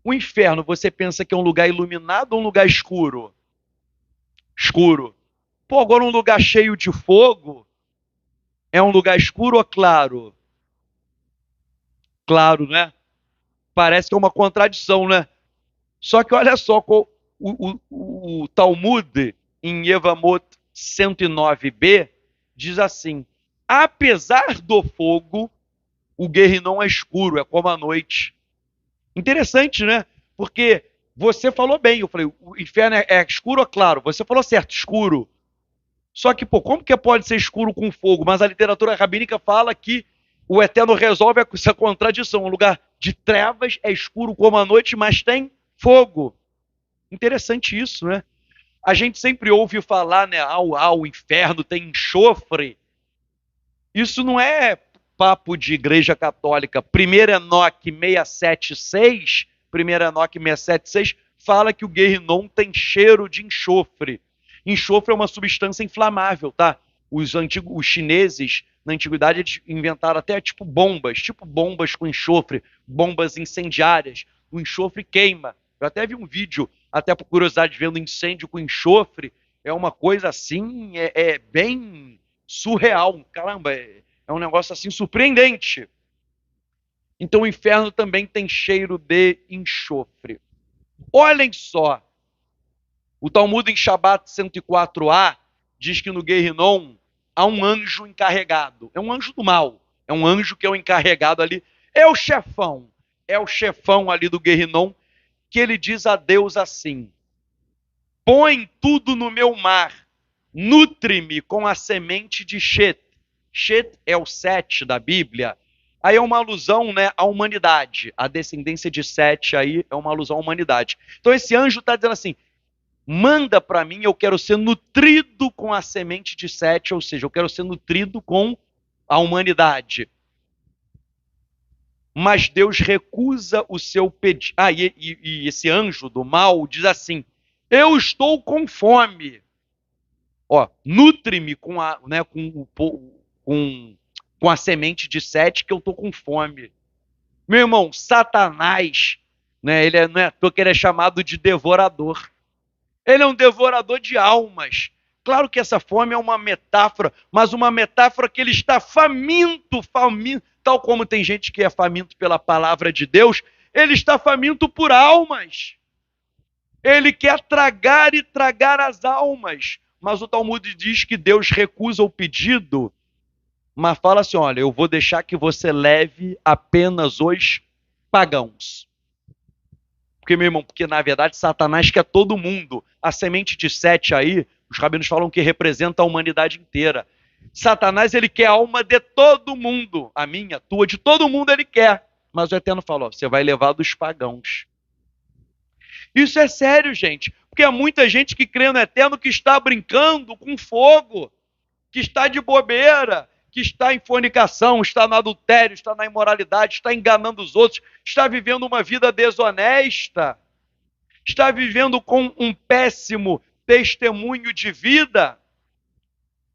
Speaker 1: O inferno, você pensa que é um lugar iluminado ou um lugar escuro? Escuro. Pô, agora um lugar cheio de fogo é um lugar escuro ou claro? Claro, né? Parece que é uma contradição, né? Só que olha só, o Talmud, em Yevamot 109b, diz assim, apesar do fogo, o Guerrinom é escuro, é como a noite. Interessante, né? Porque você falou bem, eu falei, o inferno é escuro ou claro? Você falou certo, escuro. Só que, pô, como que pode ser escuro com fogo? Mas a literatura rabínica fala que o Eterno resolve essa contradição. Um lugar de trevas é escuro como a noite, mas tem fogo. Interessante isso, né? A gente sempre ouve falar, né? O inferno tem enxofre. Isso não é papo de igreja católica. 1 Enoque 676, 1 Enoque 676, fala que o Guerrinom tem cheiro de enxofre. Enxofre é uma substância inflamável, tá? Os chineses, na antiguidade, eles inventaram até tipo bombas com enxofre, bombas incendiárias. O enxofre queima. Eu até vi um vídeo, até por curiosidade, vendo incêndio com enxofre. É uma coisa assim, bem surreal. Caramba, é um negócio assim surpreendente. Então o inferno também tem cheiro de enxofre. Olhem só, o Talmud em Shabat 104a diz que no Guerrinom há um anjo encarregado. É um anjo do mal. É um anjo que é o encarregado ali. É o chefão ali do Guerrinom, que ele diz a Deus assim, põe tudo no meu mar, nutre-me com a semente de Shet. Shet é o Sete da Bíblia. Aí é uma alusão, né, à humanidade. A descendência de Sete aí é uma alusão à humanidade. Então esse anjo está dizendo assim, manda para mim, eu quero ser nutrido com a semente de Sete, ou seja, eu quero ser nutrido com a humanidade. Mas Deus recusa o seu pedido. E esse anjo do mal diz assim, eu estou com fome. Ó, nutre-me com a, né, com a semente de Sete, que eu estou com fome. Meu irmão, Satanás, né, não é à toa que ele é chamado de devorador. Ele é um devorador de almas. Claro que essa fome é uma metáfora, mas uma metáfora que ele está faminto, tal como tem gente que é faminto pela palavra de Deus, ele está faminto por almas. Ele quer tragar e tragar as almas. Mas o Talmud diz que Deus recusa o pedido, mas fala assim, olha, eu vou deixar que você leve apenas os pagãos. Porque, meu irmão, porque na verdade Satanás quer todo mundo. A semente de Sete aí, os rabinos falam que representa a humanidade inteira. Satanás, ele quer a alma de todo mundo. A minha, a tua, de todo mundo ele quer. Mas o Eterno falou, você vai levar dos pagãos. Isso é sério, gente. Porque há muita gente que crê no Eterno que está brincando com fogo, que está de bobeira, que está em fornicação, está no adultério, está na imoralidade, está enganando os outros, está vivendo uma vida desonesta, está vivendo com um péssimo testemunho de vida.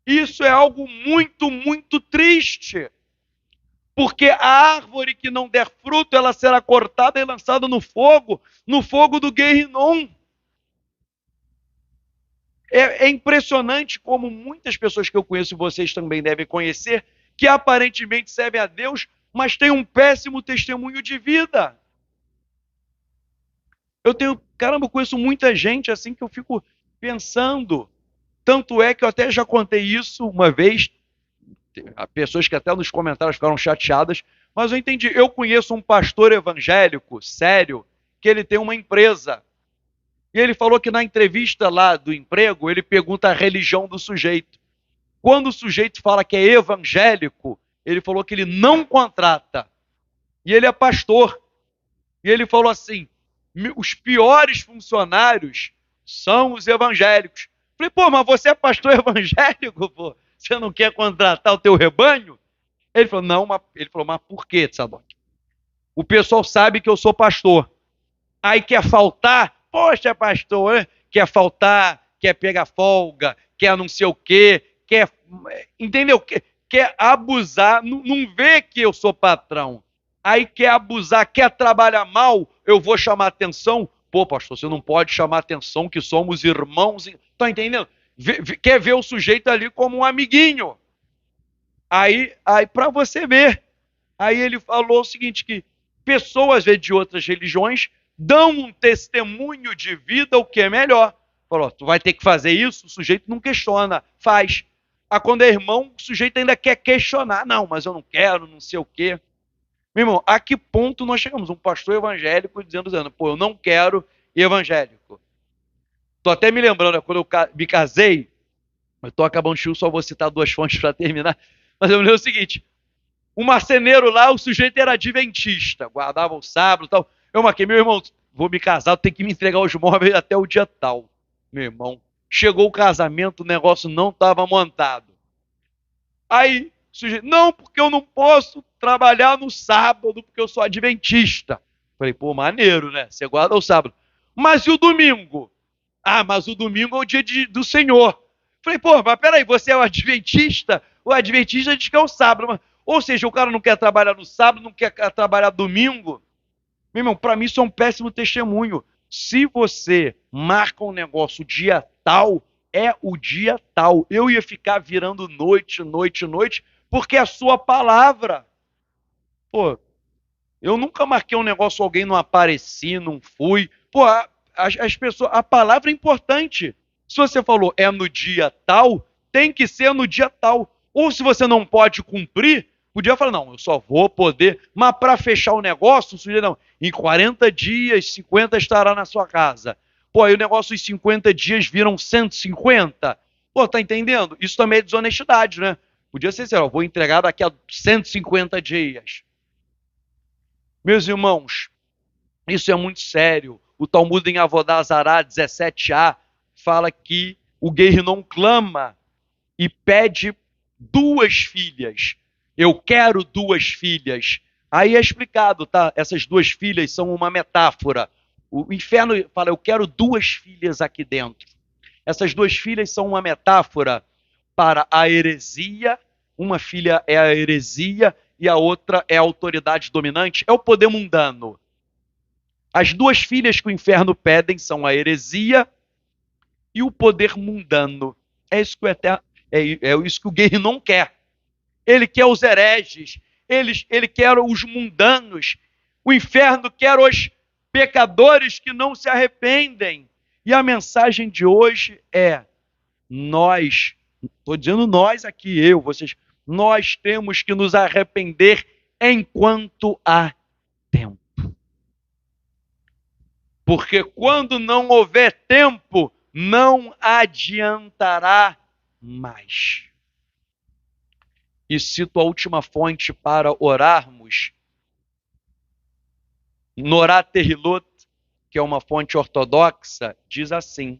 Speaker 1: Isso é algo muito, muito triste. Porque a árvore que não der fruto, ela será cortada e lançada no fogo do Guerrinom. É impressionante como muitas pessoas que eu conheço, vocês também devem conhecer, que aparentemente servem a Deus, mas têm um péssimo testemunho de vida. Eu conheço muita gente assim que eu fico pensando. Tanto é que eu até já contei isso uma vez, há pessoas que até nos comentários ficaram chateadas, mas eu entendi. Eu conheço um pastor evangélico, sério, que ele tem uma empresa. E ele falou que na entrevista lá do emprego, ele pergunta a religião do sujeito. Quando o sujeito fala que é evangélico, ele falou que ele não contrata. E ele é pastor. E ele falou assim, os piores funcionários são os evangélicos. Falei, pô, mas você é pastor evangélico, pô? Você não quer contratar o teu rebanho? Ele falou, não, mas por quê, Tzadok? O pessoal sabe que eu sou pastor. Aí quer faltar, poxa, pastor, quer faltar, quer pegar folga, quer não sei o quê, quer, entendeu? Quer abusar, não vê que eu sou patrão. Aí quer abusar, quer trabalhar mal, eu vou chamar atenção. Pô, pastor, você não pode chamar atenção que somos irmãos. Tá entendendo? Quer ver o sujeito ali como um amiguinho. Aí para você ver. Aí ele falou o seguinte, que pessoas, às vezes, de outras religiões dão um testemunho de vida o que é melhor. Falou, tu vai ter que fazer isso? O sujeito não questiona, faz. Ah, quando é irmão, o sujeito ainda quer questionar. Não, mas eu não quero, não sei o quê. Meu irmão, a que ponto nós chegamos? Um pastor evangélico dizendo, pô, eu não quero evangélico. Estou até me lembrando, quando eu me casei, eu estou acabando de só vou citar duas fontes para terminar, mas eu me lembro o seguinte, o marceneiro lá, o sujeito era adventista, guardava o sábado e tal. Eu marquei, meu irmão, vou me casar, tenho que me entregar os móveis até o dia tal. Meu irmão, chegou o casamento, o negócio não estava montado. Aí, o sujeito, não, porque eu não posso trabalhar no sábado, porque eu sou adventista. Falei, pô, maneiro, né? Você guarda o sábado. Mas e o domingo? Ah, mas o domingo é o dia do Senhor. Falei, pô, mas peraí, você é o adventista? O adventista diz que é o sábado. Ou seja, o cara não quer trabalhar no sábado, não quer trabalhar domingo. Meu irmão, para mim isso é um péssimo testemunho. Se você marca um negócio dia tal, é o dia tal. Eu ia ficar virando noite, porque é a sua palavra. Pô, eu nunca marquei um negócio, alguém não apareci, não fui. Pô, as pessoas, a palavra é importante. Se você falou é no dia tal, tem que ser no dia tal. Ou se você não pode cumprir, podia falar, não, eu só vou poder, mas para fechar o negócio, não, em 40 dias, 50 estará na sua casa. Pô, aí o negócio em 50 dias viram 150. Pô, tá entendendo? Isso também é desonestidade, né? Podia ser assim, ó, vou entregar daqui a 150 dias. Meus irmãos, isso é muito sério. O Talmud em Avodá Zará 17a fala que o Guerrinon clama e pede 2 filhas. Eu quero 2 filhas. Aí é explicado, tá? Essas 2 filhas são uma metáfora. O inferno fala, eu quero 2 filhas aqui dentro. Essas 2 filhas são uma metáfora para a heresia. Uma filha é a heresia e a outra é a autoridade dominante. É o poder mundano. As 2 filhas que o inferno pedem são a heresia e o poder mundano. É isso que o eterno, é isso que o Guerrinon quer. Ele quer os hereges, ele quer os mundanos. O inferno quer os pecadores que não se arrependem. E a mensagem de hoje é: nós, estou dizendo nós aqui, vocês, nós temos que nos arrepender enquanto há tempo. Porque quando não houver tempo, não adiantará mais. E cito a última fonte para orarmos, Norá Terrilot, que é uma fonte ortodoxa, diz assim: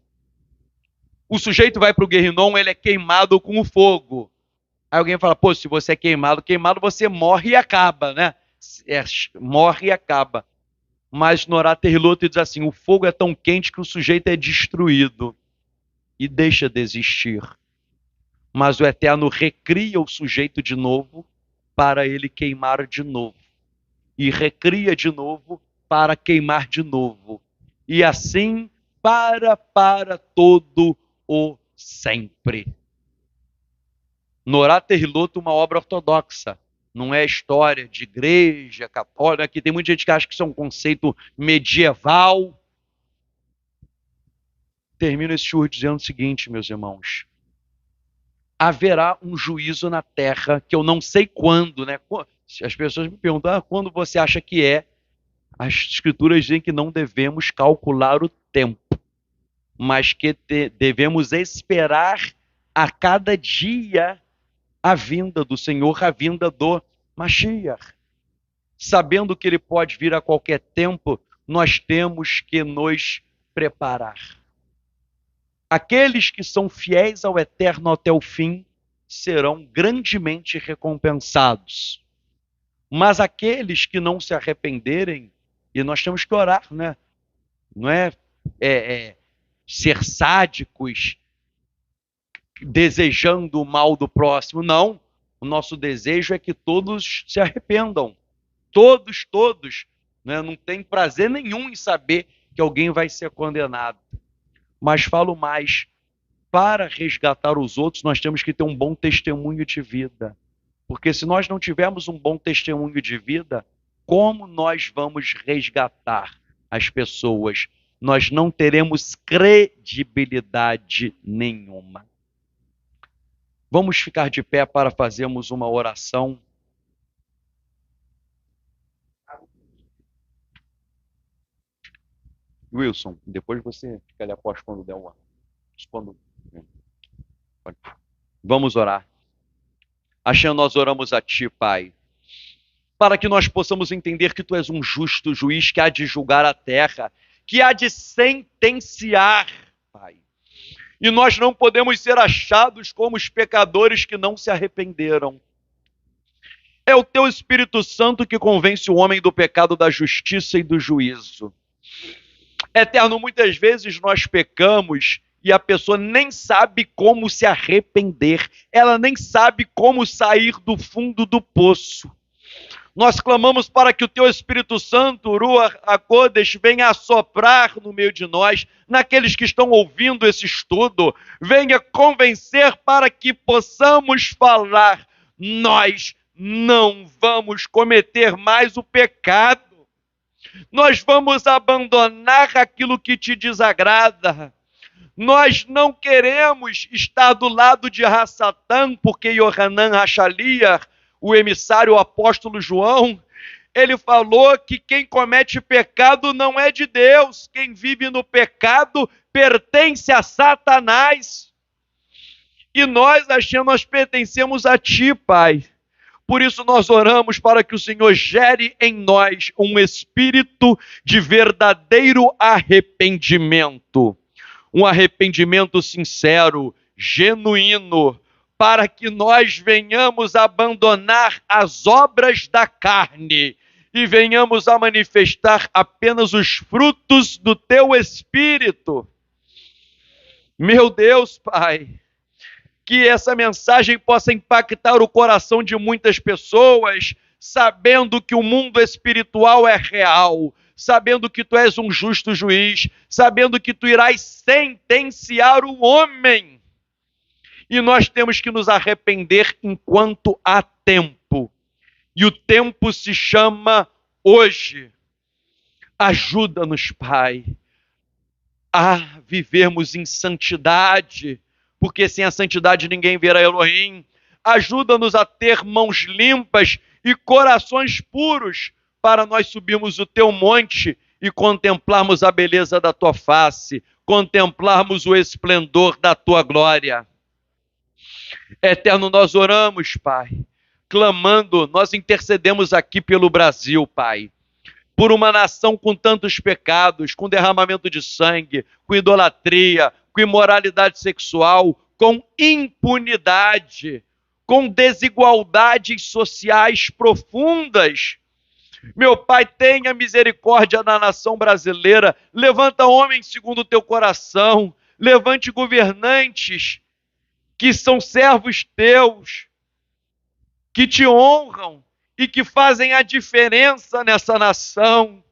Speaker 1: o sujeito vai para o Guerrinon, ele é queimado com o fogo. Aí alguém fala, pô, se você é queimado, você morre e acaba, né? Morre e acaba. Mas Norá Terrilot diz assim, o fogo é tão quente que o sujeito é destruído e deixa de existir. Mas o Eterno recria o sujeito de novo para ele queimar de novo. E recria de novo para queimar de novo. E assim para todo o sempre. Norá Terrilot, uma obra ortodoxa. Não é história de igreja católica, que tem muita gente que acha que isso é um conceito medieval. Termino esse show dizendo o seguinte, meus irmãos. Haverá um juízo na terra, que eu não sei quando, né? As pessoas me perguntam, quando você acha que é? As escrituras dizem que não devemos calcular o tempo, mas que devemos esperar a cada dia a vinda do Senhor, a vinda do Mashiach. Sabendo que ele pode vir a qualquer tempo, nós temos que nos preparar. Aqueles que são fiéis ao Eterno até o fim serão grandemente recompensados. Mas aqueles que não se arrependerem, e nós temos que orar, né? Não é ser sádicos, desejando o mal do próximo, não. O nosso desejo é que todos se arrependam. Todos. Né? Não tem prazer nenhum em saber que alguém vai ser condenado. Mas falo mais, para resgatar os outros, nós temos que ter um bom testemunho de vida. Porque se nós não tivermos um bom testemunho de vida, como nós vamos resgatar as pessoas? Nós não teremos credibilidade nenhuma. Vamos ficar de pé para fazermos uma oração. Wilson, depois você fica ali após quando der uma. Vamos orar. Hashem, nós oramos a Ti, Pai, para que nós possamos entender que Tu és um justo juiz que há de julgar a terra, que há de sentenciar, Pai. E nós não podemos ser achados como os pecadores que não se arrependeram. É o Teu Espírito Santo que convence o homem do pecado, da justiça e do juízo. Eterno, muitas vezes nós pecamos e a pessoa nem sabe como se arrepender, ela nem sabe como sair do fundo do poço. Nós clamamos para que o Teu Espírito Santo, Ruach HaKodesh, venha assoprar no meio de nós, naqueles que estão ouvindo esse estudo, venha convencer para que possamos falar, nós não vamos cometer mais o pecado, nós vamos abandonar aquilo que Te desagrada. Nós não queremos estar do lado de Hassatan, porque Yohanan Hashaliah, o emissário, o apóstolo João, ele falou que quem comete pecado não é de Deus, quem vive no pecado pertence a Satanás. E nós, Hashem, nós pertencemos a Ti, Pai. Por isso nós oramos para que o Senhor gere em nós um espírito de verdadeiro arrependimento. Um arrependimento sincero, genuíno, para que nós venhamos abandonar as obras da carne e venhamos a manifestar apenas os frutos do Teu Espírito. Meu Deus, Pai, que essa mensagem possa impactar o coração de muitas pessoas, sabendo que o mundo espiritual é real, sabendo que Tu és um justo juiz, sabendo que Tu irás sentenciar o homem. E nós temos que nos arrepender enquanto há tempo. E o tempo se chama hoje. Ajuda-nos, Pai, a vivermos em santidade, porque sem a santidade ninguém verá Elohim. Ajuda-nos a ter mãos limpas e corações puros, para nós subirmos o Teu monte e contemplarmos a beleza da Tua face, contemplarmos o esplendor da Tua glória. Eterno, nós oramos, Pai, clamando, nós intercedemos aqui pelo Brasil, Pai, por uma nação com tantos pecados, com derramamento de sangue, com idolatria, com imoralidade sexual, com impunidade, com desigualdades sociais profundas. Meu Pai, tenha misericórdia da nação brasileira, levanta homens segundo o Teu coração, levante governantes que são servos Teus, que Te honram e que fazem a diferença nessa nação.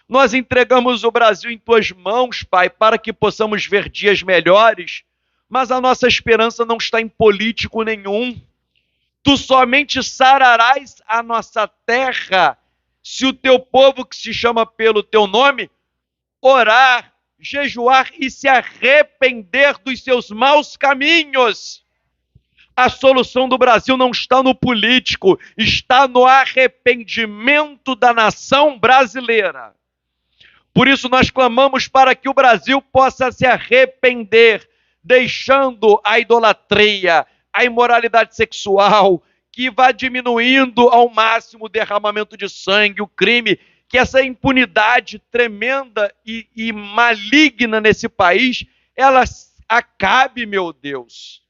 Speaker 1: Nós entregamos o Brasil em Tuas mãos, Pai, para que possamos ver dias melhores, mas a nossa esperança não está em político nenhum. Tu somente sararás a nossa terra se o Teu povo, que se chama pelo Teu nome, orar, jejuar e se arrepender dos seus maus caminhos. A solução do Brasil não está no político, está no arrependimento da nação brasileira. Por isso nós clamamos para que o Brasil possa se arrepender, deixando a idolatria, a imoralidade sexual, que vá diminuindo ao máximo o derramamento de sangue, o crime, que essa impunidade tremenda e maligna nesse país, ela acabe, meu Deus.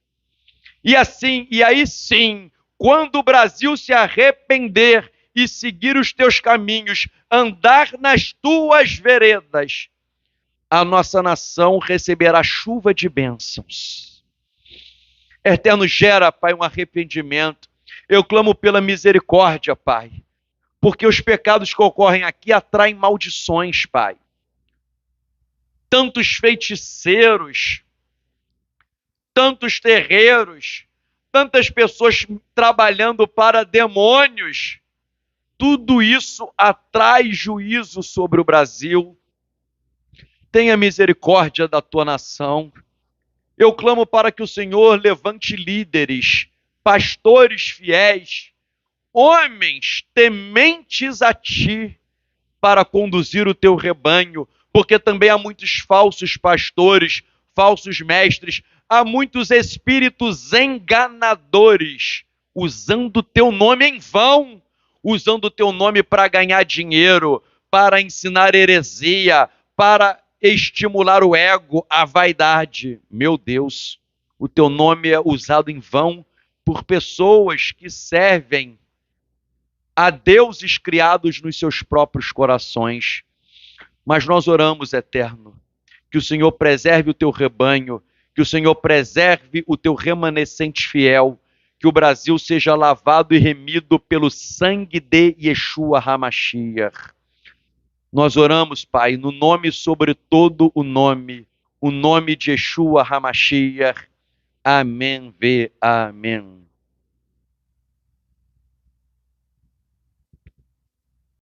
Speaker 1: E aí sim, quando o Brasil se arrepender e seguir os Teus caminhos, andar nas Tuas veredas, a nossa nação receberá chuva de bênçãos. Eterno, gera, Pai, um arrependimento. Eu clamo pela misericórdia, Pai, porque os pecados que ocorrem aqui atraem maldições, Pai. Tantos feiticeiros, tantos terreiros, tantas pessoas trabalhando para demônios, tudo isso atrai juízo sobre o Brasil. Tenha misericórdia da Tua nação. Eu clamo para que o Senhor levante líderes, pastores fiéis, homens tementes a Ti, para conduzir o Teu rebanho, porque também há muitos falsos pastores, falsos mestres, há muitos espíritos enganadores, usando o Teu nome em vão, usando o Teu nome para ganhar dinheiro, para ensinar heresia, para estimular o ego, a vaidade. Meu Deus, o Teu nome é usado em vão por pessoas que servem a deuses criados nos seus próprios corações. Mas nós oramos, Eterno, que o Senhor preserve o Teu rebanho, que o Senhor preserve o Teu remanescente fiel, que o Brasil seja lavado e remido pelo sangue de Yeshua HaMashiach. Nós oramos, Pai, no nome sobre todo o nome de Yeshua HaMashiach. Amém, amém.